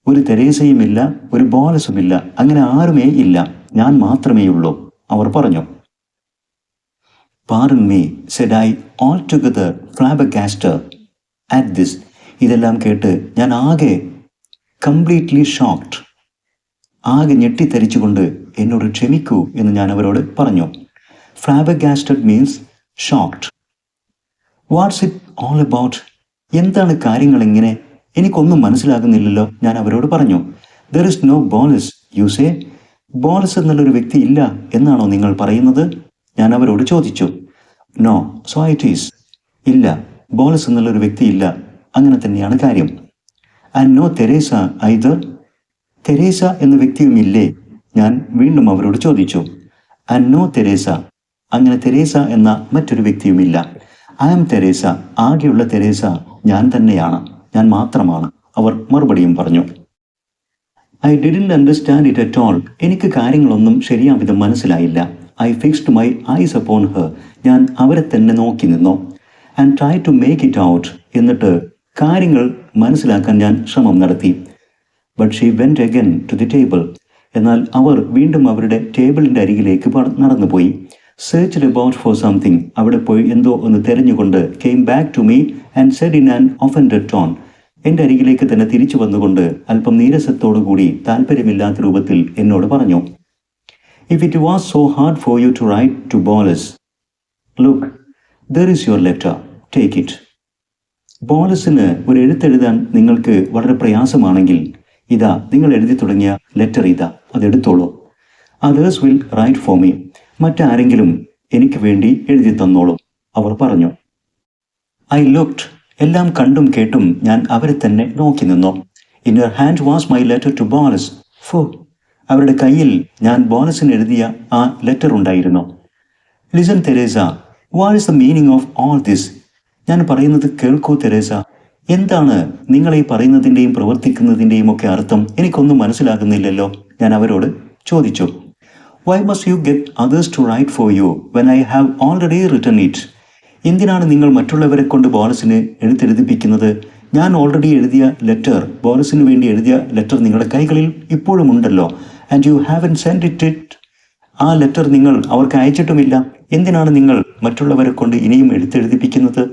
ഒരു തെരേസയുമില്ല, ഒരു ബോൾസുമില്ല, അങ്ങനെ ആരുമേ ഇല്ല, ഞാൻ മാത്രമേ ഉള്ളൂ, അവർ പറഞ്ഞു. Pardon me, said I, altogether flabbergasted at this. ഇതെല്ലാം കേട്ട് ഞാൻ ആകെ കംപ്ലീറ്റ്ലി ഷോക്ക്ഡ്, ആകെ ഞെട്ടിത്തരിച്ചുകൊണ്ട് എന്നോട് ക്ഷമിക്കൂ എന്ന് ഞാൻ അവരോട് പറഞ്ഞു. Flabbergasted means shocked. What's it all about? എന്താണ് കാര്യങ്ങൾ ഇങ്ങനെ? എനിക്കൊന്നും മനസ്സിലാകുന്നില്ലല്ലോ, ഞാൻ അവരോട് പറഞ്ഞു. There is no Boles you say? Boles എന്നുള്ളൊരു വ്യക്തി ഇല്ല എന്നാണോ നിങ്ങൾ പറയുന്നത്? ഞാൻ അവരോട് ചോദിച്ചു. No, so it is. ഇല്ല, ബോൾസ് എന്നുള്ളൊരു വ്യക്തിയില്ല, അങ്ങനെ തന്നെയാണ് കാര്യം. And no Teresa either? Teresa എന്ന വ്യക്തിയുമില്ലേ? ഞാൻ വീണ്ടും അവരോട് ചോദിച്ചു. ആൻഡ് നോ തെരേസ, അങ്ങനെ തെരേസ എന്ന മറ്റൊരു വ്യക്തിയുമില്ല. ഐ ആം തെരേസ, ആകെയുള്ള തെരേസ ഞാൻ തന്നെയാണ്, ഞാൻ മാത്രമാണ്, അവർ മറുപടിയും പറഞ്ഞു. I didn't understand it at all. എനിക്ക് കാര്യങ്ങളൊന്നും ശരിയാവിധം മനസ്സിലായില്ല. I fixed my eyes upon her. ഞാൻ അവരെ തന്നെ നോക്കി നിന്നു. And try to make it out. എന്നിട്ട് കാര്യങ്ങൾ മനസ്സിലാക്കാൻ ഞാൻ ശ്രമം നടത്തി. But she went again to the table. എന്നാൽ അവർ വീണ്ടും അവരുടെ ടേബിളിൻ്റെ അരികിലേക്ക് നടന്നുപോയി. Searched about for something. അവിടെ പോയി എന്തോ ഒന്ന് തെരഞ്ഞുകൊണ്ട് came back to me and said in an offended tone. എൻ്റെ അരികിലേക്ക് തന്നെ തിരിച്ചു വന്നുകൊണ്ട് അല്പം നീരസത്തോടു കൂടി താല്പര്യമില്ലാത്ത രൂപത്തിൽ എന്നോട് പറഞ്ഞു. If it was so hard for you to write to Bolus, look, there is your letter, take it. ബോളസിന് ഒരു എഴുത്തെഴുതാൻ നിങ്ങൾക്ക് വളരെ പ്രയാസമാണെങ്കിൽ ഇതാ, നിങ്ങൾ എഴുതി തുടങ്ങിയ ലെറ്റർ ഇതാ, അതെടുത്തോളൂ. Others will write for me. മറ്റാരെങ്കിലും എനിക്ക് വേണ്ടി എഴുതി തന്നോളൂ. അവർ പറഞ്ഞു. ഐ ലുക്ഡ്, എല്ലാം കണ്ടും കേട്ടും ഞാൻ അവരെ തന്നെ നോക്കി നിന്നു. In your hand was my letter to Boles. ഫോ, അവരുടെ കയ്യിൽ ഞാൻ ബോലസിന് എഴുതിയ ആ ലെറ്റർ ഉണ്ടായിരുന്നു. Listen Teresa, what is the meaning of all this? ഞാൻ പറയുന്നത് കേൾക്കൂ തെരേസ. എന്താണ് നിങ്ങൾ ഈ പറയുന്നതിൻ്റെയും പ്രവർത്തിക്കുന്നതിൻ്റെയും ഒക്കെ അർത്ഥം? എനിക്കൊന്നും മനസ്സിലാകുന്നില്ലല്ലോ, ഞാൻ അവരോട് ചോദിച്ചു. Why must you get others to write for you when I have already written it? എന്തിനാണ് നിങ്ങൾ മറ്റുള്ളവരെ കൊണ്ട് ബോലസിന് എഴുത്തെഴുതിപ്പിക്കുന്നത്? ഞാൻ ഓൾറെഡി എഴുതിയ ലെറ്റർ, ബോലസിന് വേണ്ടി എഴുതിയ ലെറ്റർ നിങ്ങളുടെ കൈകളിൽ ഇപ്പോഴും ഉണ്ടല്ലോ. And you haven send it. ആ ലെറ്റർ നിങ്ങൾ അവർക്ക് അയച്ചിട്ടുമില്ല. എന്തിനാണ് നിങ്ങൾ മറ്റുള്ളവരെ കൊണ്ട് ഇനിയും എഴുത്തെഴുതിപ്പിക്കുന്നത്?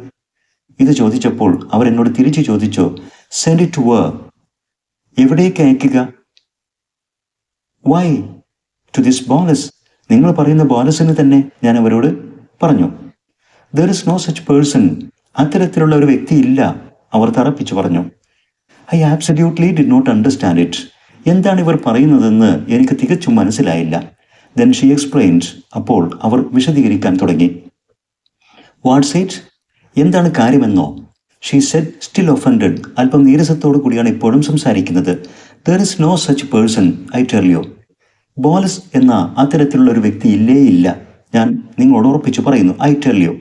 ഇത് ചോദിച്ചപ്പോൾ അവരെന്നോട് തിരിച്ചു ചോദിച്ചു, സെൻഡ് ഇറ്റ് ടു വേർ? എവിടേക്ക് അയക്കുക? Why to this Boles? നിങ്ങൾ പറയുന്ന ബോലസിന് തന്നെ, ഞാൻ അവരോട് പറഞ്ഞു. There is no such person. അത്തരത്തിലുള്ള ഒരു വ്യക്തി ഇല്ല, അവർ തറപ്പിച്ചു പറഞ്ഞു. I absolutely did not understand it. എന്താണ് ഇവർ പറയുന്നതെന്ന് എനിക്ക് തികച്ചും മനസ്സിലായില്ല. Then she explained. അപ്പോൾ അവർ വിശദീകരിക്കാൻ തുടങ്ങി. What's it? എന്താണ് കാര്യമെന്നോ? She said, still offended. അല്പം നീരസത്തോടു കൂടിയാണ് ഇപ്പോഴും സംസാരിക്കുന്നത്. There is no such person, I tell you. Boles എന്ന അത്തരത്തിലുള്ള ഒരു വ്യക്തി ഇല്ലേ ഇല്ല, ഞാൻ നിങ്ങളോട് ഉറപ്പിച്ചു പറയുന്നു. I tell U.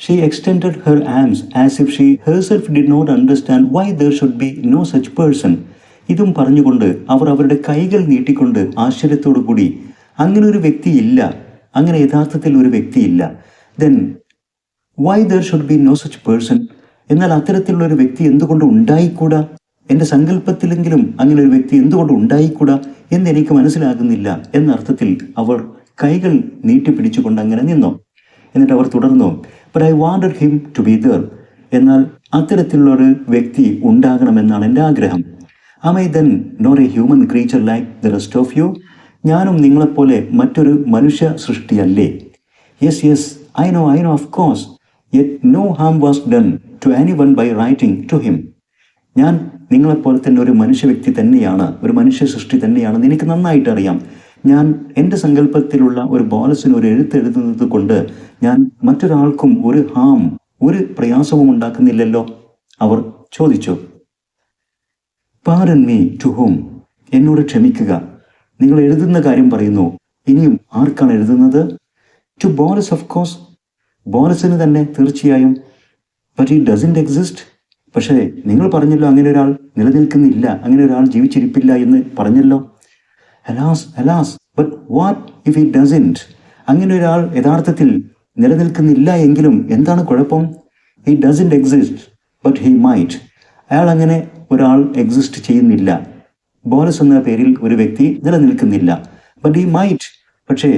She extended her arms as if she herself did not understand why there should be no such person. ഇതും പറഞ്ഞുകൊണ്ട് അവർ അവരുടെ കൈകൾ നീട്ടിക്കൊണ്ട് ആശ്ചര്യത്തോടു കൂടി, അങ്ങനെ ഒരു വ്യക്തിയില്ല, അങ്ങനെ യഥാർത്ഥത്തിൽ ഒരു വ്യക്തിയില്ല. Then why there should be no such person? എന്നാൽ അത്തരത്തിലുള്ള ഒരു വ്യക്തി എന്തുകൊണ്ട് ഉണ്ടായിക്കൂടാ? എൻ്റെ സങ്കല്പത്തിലെങ്കിലും അങ്ങനെ ഒരു വ്യക്തി എന്തുകൊണ്ട് ഉണ്ടായിക്കൂടാ എന്ന് എനിക്ക് മനസ്സിലാകുന്നില്ല എന്നർത്ഥത്തിൽ അവർ കൈകൾ നീട്ടിപ്പിടിച്ചുകൊണ്ട് അങ്ങനെ നിന്നു. എന്നിട്ട് അവർ തുടർന്നു, but I wanted him to be there. എന്നാൽ അത്തരത്തിലുള്ളൊരു വ്യക്തി ഉണ്ടാകണമെന്നാണ് എൻ്റെ ആഗ്രഹം. Am I then not a human creature like the rest of you? ഞാനും നിങ്ങളെപ്പോലെ മറ്റൊരു മനുഷ്യ സൃഷ്ടിയല്ലേ? Yes yes, I know of course. Yet no harm was done to any one by writing to him. ഞാൻ നിങ്ങളെപ്പോലെ തന്നെ ഒരു മനുഷ്യ വ്യക്തി തന്നെയാണ്, ഒരു മനുഷ്യ സൃഷ്ടി തന്നെയാണെന്ന് എനിക്ക് നന്നായിട്ട് അറിയാം. ഞാൻ എൻ്റെ സങ്കല്പത്തിലുള്ള ഒരു ബോലസിന് ഒരു എഴുത്തെഴുതുന്നത് കൊണ്ട് ഞാൻ മറ്റൊരാൾക്കും ഒരു പ്രയാസവും ഉണ്ടാക്കുന്നില്ലല്ലോ, അവർ ചോദിച്ചു. Pardon me to whom? എന്നോട് ക്ഷമിക്കുക, നിങ്ങൾ എഴുതുന്ന കാര്യം പറയുന്നു. ഇനിയും ആർക്കാണ് എഴുതുന്നത്? To Boles of course. ബോലസിന് തന്നെ തീർച്ചയായും. But he doesn't exist. പക്ഷേ നിങ്ങൾ പറഞ്ഞല്ലോ അങ്ങനെ ഒരാൾ നിലനിൽക്കുന്നില്ല, അങ്ങനെ ഒരാൾ ജീവിച്ചിരിപ്പില്ല എന്ന് പറഞ്ഞല്ലോ. Alas, but what if he doesn't? അങ്ങനെ ഒരാൾ യഥാർത്ഥത്തിൽ നിലനിൽക്കുന്നില്ല എങ്കിലും എന്താണ് കുഴപ്പം? He doesn't exist but he might. അയാൾ അങ്ങനെ ഒരാൾ എക്സിസ്റ്റ് ചെയ്യുന്നില്ല. ബോലസ് എന്ന പേരിൽ ഒരു വ്യക്തി നിലനിൽക്കുന്നില്ല. But he might. പക്ഷേ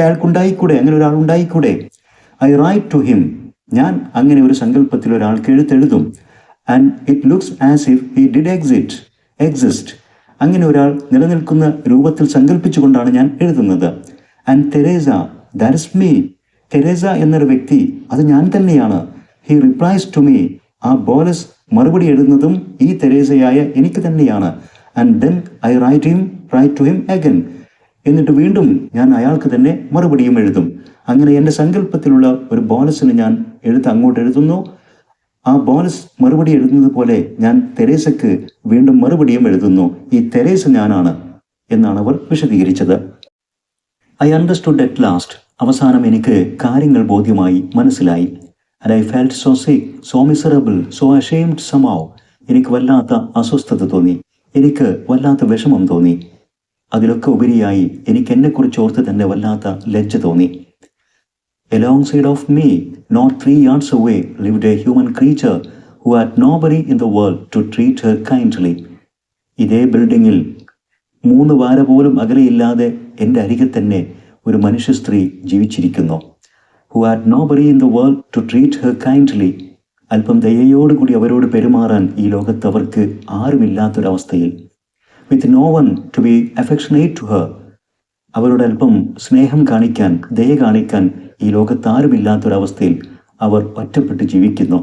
അയാൾക്കുണ്ടായിക്കൂടെ, അങ്ങനെ ഒരാൾ ഉണ്ടായിക്കൂടെ? I write to him. ഞാൻ അങ്ങനെ ഒരു സങ്കല്പത്തിൽ ഒരാൾക്ക് എഴുത്തെഴുതും. And it looks as if he did exist. അങ്ങനെ ഒരാൾ നിലനിൽക്കുന്ന രൂപത്തിൽ സങ്കല്പിച്ചുകൊണ്ടാണ് ഞാൻ എഴുതുന്നത്. And Teresa, that is me. Teresa എന്നൊരു വ്യക്തി, അത് ഞാൻ തന്നെയാണ്. He replies to me. ആ ബോലസ് മറുപടി എഴുതുന്നതും ഈ തെരേസയായ എനിക്ക് തന്നെയാണ്. And then I write to him again. എന്നിട്ട് വീണ്ടും ഞാൻ അയാൾക്ക് തന്നെ മറുപടിയും എഴുതും. അങ്ങനെ എൻ്റെ സങ്കല്പത്തിലുള്ള ഒരു ബോലസിന് ഞാൻ അങ്ങോട്ട് എഴുതുന്നു. ആ ബോലസ് മറുപടി എഴുതുന്നത് പോലെ ഞാൻ തെരേസയ്ക്ക് വീണ്ടും മറുപടിയും എഴുതുന്നു. ഈ തെരേസ ഞാനാണ് എന്നാണ് അവർ വിശദീകരിച്ചത്. I understood at last. അവസാനം എനിക്ക് കാര്യങ്ങൾ ബോധ്യമായി, മനസ്സിലായി. ആൻഡ് ഐ ഫെൽറ്റ് സോ സിക്ക്, so miserable, so ashamed somehow. എനിക്ക് വല്ലാത്ത അസ്വസ്ഥത തോന്നി, എനിക്ക് വല്ലാത്ത വിഷമം തോന്നി. അതിലൊക്കെ ഉപരിയായി എനിക്ക് എന്നെക്കുറിച്ച് ഓർത്ത് തന്നെ വല്ലാത്ത ലജ്ജ തോന്നി. Alongside of me, not 3 yards away, lived a human creature who had nobody in the world to treat her kindly. ഇതേ ബിൽഡിങ്ങിൽ 3 വാര പോലും അകലെയില്ലാതെ എൻ്റെ അരികിൽ തന്നെ ഒരു മനുഷ്യ സ്ത്രീ ജീവിച്ചിരിക്കുന്നു. Who had nobody in the world to treat her kindly. അല്പം ദയയോടുകൂടി അവരോട് പെരുമാറാൻ ഈ ലോകത്ത് അവർക്ക് ആരുമില്ലാത്തൊരവസ്ഥയിൽ. With no one to be affectionate to her. അവരുടെ അല്പം സ്നേഹം കാണിക്കാൻ, ദയ കാണിക്കാൻ ഈ ലോകത്ത് ആരുമില്ലാത്തൊരവസ്ഥയിൽ അവർ ഒറ്റപ്പെട്ട് ജീവിക്കുന്നു.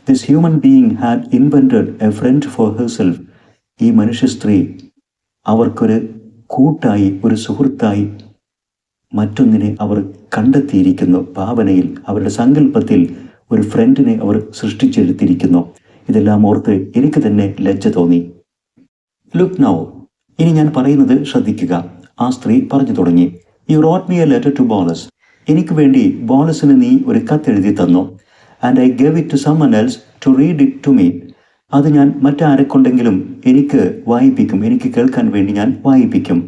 This human being had invented a friend for herself. ഈ മനുഷ്യ സ്ത്രീ അവർക്കൊരു കൂട്ടായി, ഒരു സുഹൃത്തായി മറ്റൊന്നിനെ അവർ കണ്ടെത്തിയിരിക്കുന്നു. ഭാവനയിൽ, അവരുടെ സങ്കല്പത്തിൽ ഒരു ഫ്രണ്ടിനെ അവർ സൃഷ്ടിച്ചെടുത്തിരിക്കുന്നു. ഇതെല്ലാം ഓർത്ത് എനിക്ക് തന്നെ ലജ്ജ തോന്നി. ലുക്ക് നൗ, ഇനി ഞാൻ പറയുന്നത് ശ്രദ്ധിക്കുക. ആ സ്ത്രീ പറഞ്ഞു തുടങ്ങി. You wrote me a letter to Boles. എനിക്ക് വേണ്ടി ബോളസിന് നീ ഒരു കത്തെഴുതി തന്നു. And I gave it to someone else to read it to me. അത് ഞാൻ മറ്റാരെക്കൊണ്ടെങ്കിലും എനിക്ക് വായിപ്പിക്കും, എനിക്ക് കേൾക്കാൻ വേണ്ടി ഞാൻ വായിപ്പിക്കും.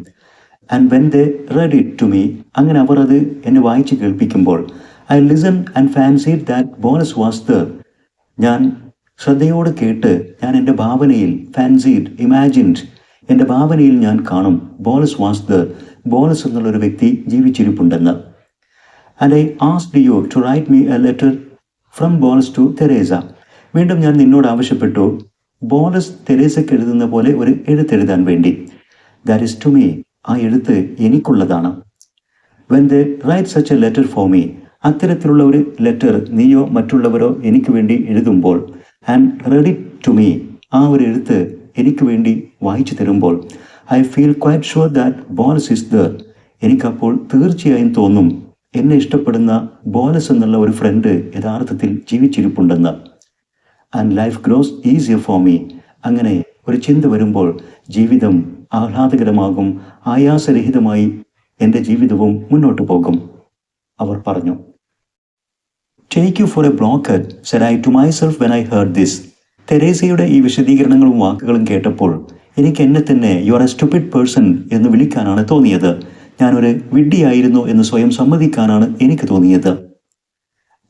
And when they read it to me, അങ്ങനെ അവർ അത് എന്നെ വായിച്ച് കേൾപ്പിക്കുമ്പോൾ, I listen and fancied that Boles was there. ഞാൻ ശ്രദ്ധയോട് കേട്ട് ഞാൻ എൻ്റെ ഭാവനയിൽ, ഫാൻസീഡ്, ഇമാജിൻഡ്, എൻ്റെ ഭാവനയിൽ ഞാൻ കാണും ബോളസ് വാസ് ദർ, ബോളസ് എന്നുള്ളൊരു വ്യക്തി ജീവിച്ചിരിപ്പുണ്ടെന്ന്. And I asked you to write me a letter from Boles to Teresa. വീണ്ടും ഞാൻ നിന്നോട് ആവശ്യപ്പെട്ടു ബോളസ് തെരേസയ്ക്ക് എഴുതുന്ന പോലെ ഒരു എഴുത്തെഴുതാൻ വേണ്ടി. That is to me. ആ എഴുത്ത് എനിക്കുള്ളതാണ്. When they write such a letter for me, അത്തരത്തിലുള്ള ഒരു ലെറ്റർ നീയോ മറ്റുള്ളവരോ എനിക്ക് വേണ്ടി എഴുതുമ്പോൾ, and read it to me, ആ ഒരു എഴുത്ത് എനിക്ക് വേണ്ടി വായിച്ചു തരുമ്പോൾ, I feel quite sure that Boles is there. എനിക്കപ്പോൾ തീർച്ചയായും തോന്നും എന്നെ ഇഷ്ടപ്പെടുന്ന ബോളസ് എന്നുള്ള ഒരു ഫ്രണ്ട് യഥാർത്ഥത്തിൽ ജീവിച്ചിരിപ്പുണ്ടെന്ന്. And life grows easier for me. അങ്ങനെ ഒരു ചിന്ത വരുമ്പോൾ ജീവിതം ആഹ്ലാദകരമാകും, ആയാസരഹിതമായി എൻ്റെ ജീവിതവും മുന്നോട്ട് പോകും. അവർ പറഞ്ഞു. Take you for a blockhead said I to myself when I heard this. തെരേസയുടെ ഈ വിശദീകരണങ്ങളും വാക്കുകളും കേട്ടപ്പോൾ എനിക്ക് എന്നെ തന്നെ you are a stupid person എന്ന് വിളിക്കാനാണ് തോന്നിയത്. ഞാനൊരു വിഡ്ഢിയായിരുന്നു എന്ന് സ്വയം സമ്മതിക്കാനാണ് എനിക്ക് തോന്നിയത്.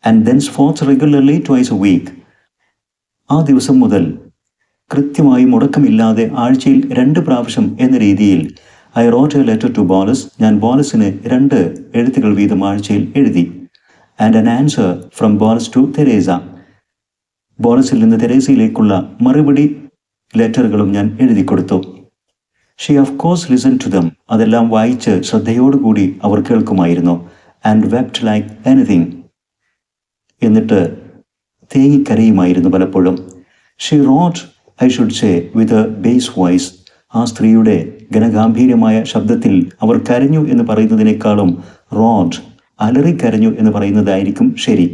And thenceforth regularly twice a week. ആ ദിവസം മുതൽ കൃത്യമായി മുടക്കമില്ലാതെ ആഴ്ചയിൽ 2 പ്രാവശ്യം എന്ന രീതിയിൽ I wrote a letter to Boles. ഞാൻ ബോളസിന് 2 എഴുത്തുകൾ വീതം ആഴ്ചയിൽ എഴുതി. And an answer from Boles to Teresa. ബോളസിൽ നിന്ന് തെരേസയിലേക്കുള്ള മറുപടി ലെറ്ററുകളും ഞാൻ എഴുതി കൊടുത്തു. She of course listen to them. അതെല്ലാം വായിച്ച് ശ്രദ്ധയോടുകൂടി അവർ കേൾക്കുമായിരുന്നു. And wept like anything. എന്നിട്ട് തേങ്ങിക്കരയുമായിരുന്നു പലപ്പോഴും. She wrote, I should say, with a bass voice. ആ സ്ത്രീയുടെ ഘനഗാംഭീര്യമായ ശബ്ദത്തിൽ അവർ കരഞ്ഞു എന്ന് പറയുന്നതിനേക്കാളും റോട്ട്, അലറിക്കരഞ്ഞു എന്ന് പറയുന്നതായിരിക്കും ശരി.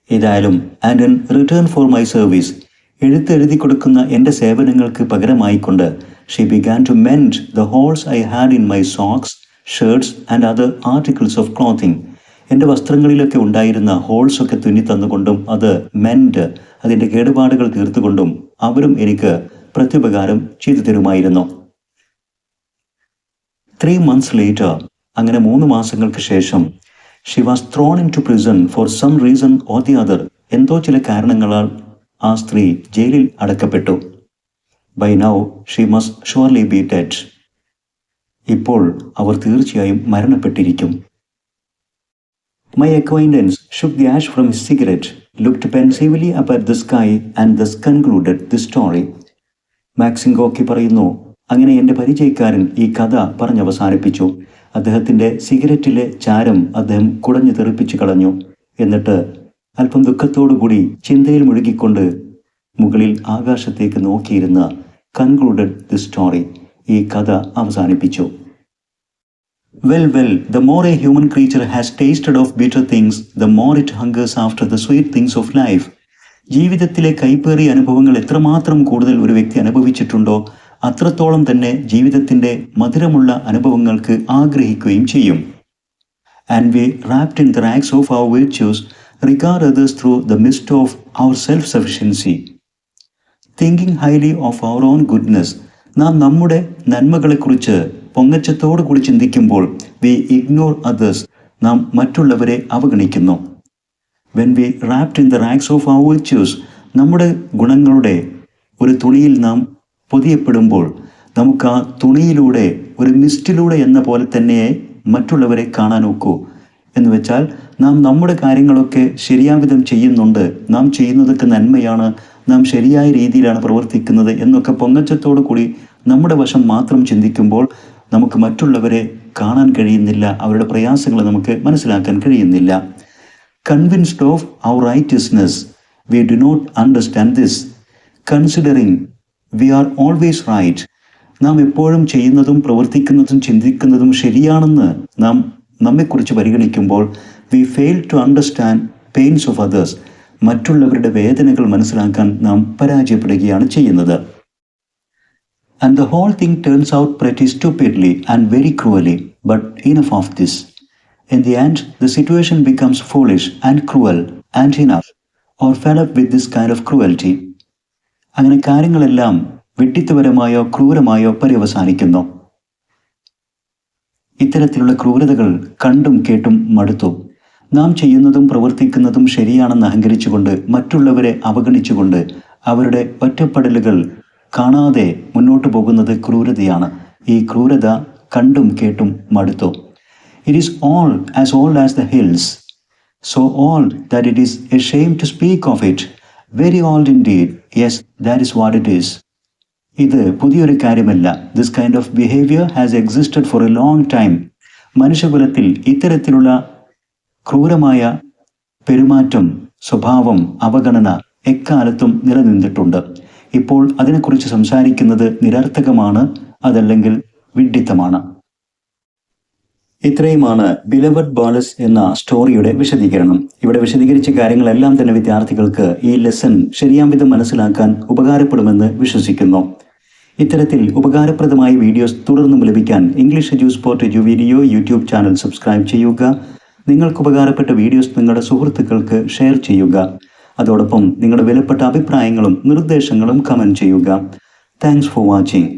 ഏതായാലും and in return for my service, എഴുത്തെഴുതി കൊടുക്കുന്ന എൻ്റെ സേവനങ്ങൾക്ക് പകരമായിക്കൊണ്ട് she began to mend the holes I had in my socks, shirts and other articles of clothing. എൻ്റെ വസ്ത്രങ്ങളിലൊക്കെ ഉണ്ടായിരുന്ന ഹോൾസൊക്കെ തുന്നി തന്നുകൊണ്ടും അത് മെൻഡ്, അതിൻ്റെ കേടുപാടുകൾ തീർത്തുകൊണ്ടും അവരും എനിക്ക് പ്രത്യുപകാരം ചെയ്തു തരുമായിരുന്നു. 3 months later, അങ്ങനെ 3 മാസങ്ങൾക്ക് ശേഷം, she was thrown into prison for some reason or the other. എന്തോ ചില കാരണങ്ങളാൽ ആ സ്ത്രീ ജയിലിൽ അടക്കപ്പെട്ടു. By now she must surely be dead. ഇപ്പോൾ അവർ തീർച്ചയായും മരണപ്പെട്ടിരിക്കും. My acquaintance shook the ash from his cigarette, looked pensively up at the sky and thus concluded the story. Maxim Gorky പറയുന്നു, അങ്ങനെ എൻ്റെ പരിചയക്കാരൻ ഈ കഥ പറഞ്ഞവസാനിപ്പിച്ചു. അദ്ദേഹത്തിൻ്റെ സിഗരറ്റിലെ ചാരം അദ്ദേഹം കുടഞ്ഞു തെറിപ്പിച്ചു കളഞ്ഞു. എന്നിട്ട് അല്പം ദുഃഖത്തോടുകൂടി ചിന്തയിൽ മുഴുകിക്കൊണ്ട് മുകളിൽ ആകാശത്തേക്ക് നോക്കിയിരുന്ന കൺക്ലൂഡഡ് ദി സ്റ്റോറി, ഈ കഥ അവസാനിപ്പിച്ചു. Well, the more a human creature has tasted of bitter things, the more it hungers after the sweet things of life. ജീവിതത്തിലെ കൈപ്പേറിയ അനുഭവങ്ങൾ എത്രമാത്രം കൂടുതൽ ഒരു വ്യക്തി അനുഭവിച്ചിട്ടുണ്ടോ അത്രത്തോളം തന്നെ ജീവിതത്തിൻ്റെ മധുരമുള്ള അനുഭവങ്ങൾക്ക് ആഗ്രഹിക്കുകയും ചെയ്യും. And we, wrapped in the rags of our virtues, regard others through the mist of our self-sufficiency. Thinking highly of our own goodness, നാം നമ്മുടെ നന്മകളെക്കുറിച്ച് പൊങ്ങച്ചത്തോടു കൂടി ചിന്തിക്കുമ്പോൾ we ignore others, നാം മറ്റുള്ളവരെ അവഗണിക്കുന്നു. When we, wrapped in the rags of our virtues, നമ്മുടെ ഗുണങ്ങളുടെ ഒരു തുണിയിൽ നാം പൊതിയപ്പെടുമ്പോൾ നമുക്ക് ആ തുണിയിലൂടെ, ഒരു മിസ്റ്റിലൂടെ എന്ന പോലെ തന്നെ മറ്റുള്ളവരെ കാണാൻ ഒക്കൂ. എന്ന് വെച്ചാൽ നാം നമ്മുടെ കാര്യങ്ങളൊക്കെ ശരിയാവിധം ചെയ്യുന്നുണ്ട്, നാം ചെയ്യുന്നതൊക്കെ നന്മയാണ്, നാം ശരിയായ രീതിയിലാണ് പ്രവർത്തിക്കുന്നത് എന്നൊക്കെ പൊങ്ങച്ചത്തോടു കൂടി നമ്മുടെ വശം മാത്രം ചിന്തിക്കുമ്പോൾ നമുക്ക് മറ്റുള്ളവരെ കാണാൻ കഴിയുന്നില്ല, അവരുടെ പ്രയാസങ്ങൾ നമുക്ക് മനസ്സിലാക്കാൻ കഴിയുന്നില്ല. Convinced of our righteousness, we do not understand this. Considering we are always right, നാം എപ്പോഴും ചെയ്യുന്നതും പ്രവർത്തിക്കുന്നതും ചിന്തിക്കുന്നതും ശരിയാണെന്ന് നാം നമ്മെക്കുറിച്ച് പരിഗണിക്കുമ്പോൾ we fail to understand pains of others. മറ്റുള്ളവരുടെ വേദനകൾ മനസ്സിലാക്കാൻ നാം പരാജയപ്പെടുകയാണ് ചെയ്യുന്നത്. And the whole thing turns out pretty stupidly and very cruelly. But enough of this. In the end, the situation becomes foolish and cruel and enough, or fed up with this kind of cruelty. അങ്ങനെ കാര്യങ്ങളെല്ലാം വിഡ്ഢിത്തപരമായോ ക്രൂരമായോ പര്യവസാനിക്കുന്നു. ഇത്തരത്തിലുള്ള ക്രൂരതകൾ കണ്ടും കേട്ടും മടുത്തു. നാം ചെയ്യുന്നതും പ്രവർത്തിക്കുന്നതും ശരിയാണെന്ന് അഹങ്കരിച്ചുകൊണ്ട് മറ്റുള്ളവരെ അവഗണിച്ചുകൊണ്ട് അവരുടെ ഒറ്റപ്പെടലുകൾ കാണാതെ മുന്നോട്ട് പോകുന്നത് ക്രൂരതയാണ്. ഈ ക്രൂരത കണ്ടും കേട്ടും മടുത്തു. It is all as old as the hills, so old that it is a shame to speak of it. Very old indeed. Yes, that is what it is. ഇത് പുതിയൊരു കാര്യമല്ല. This kind of behavior has existed for a long time. മനുഷ്യകുലത്തിൽ ഇത്തരത്തിലുള്ള ക്രൂരമായ പെരുമാറ്റം, സ്വഭാവം, അവഗണന എക്കാലത്തും നിലനിന്നിട്ടുണ്ട്. ഇപ്പോൾ അതിനെക്കുറിച്ച് സംസാരിക്കുന്നത് നിരർത്ഥകമാണ്, അതല്ലെങ്കിൽ വിഡ്ഢിത്തമാണ്. ഇത്രയുമാണ് ബിലവഡ് ബാലസ് എന്ന സ്റ്റോറിയുടെ വിശദീകരണം. ഇവിടെ വിശദീകരിച്ച കാര്യങ്ങളെല്ലാം തന്നെ വിദ്യാർത്ഥികൾക്ക് ഈ ലെസൺ ശരിയാംവിധം മനസ്സിലാക്കാൻ ഉപകാരപ്പെടുമെന്ന് വിശ്വസിക്കുന്നു. ഇത്തരത്തിൽ ഉപകാരപ്രദമായ വീഡിയോസ് തുടർന്നും ലഭിക്കാൻ ഇംഗ്ലീഷ് എഡ്യൂസ്പോർട്ട് എഡ്യൂവിഡിയോ യൂട്യൂബ് ചാനൽ സബ്സ്ക്രൈബ് ചെയ്യുക. നിങ്ങൾക്ക് ഉപകാരപ്പെട്ട വീഡിയോസ് നിങ്ങളുടെ സുഹൃത്തുക്കൾക്ക് ഷെയർ ചെയ്യുക. അതോടൊപ്പം നിങ്ങളുടെ വിലപ്പെട്ട അഭിപ്രായങ്ങളും നിർദ്ദേശങ്ങളും കമൻറ്റ് ചെയ്യുക. Thanks for watching.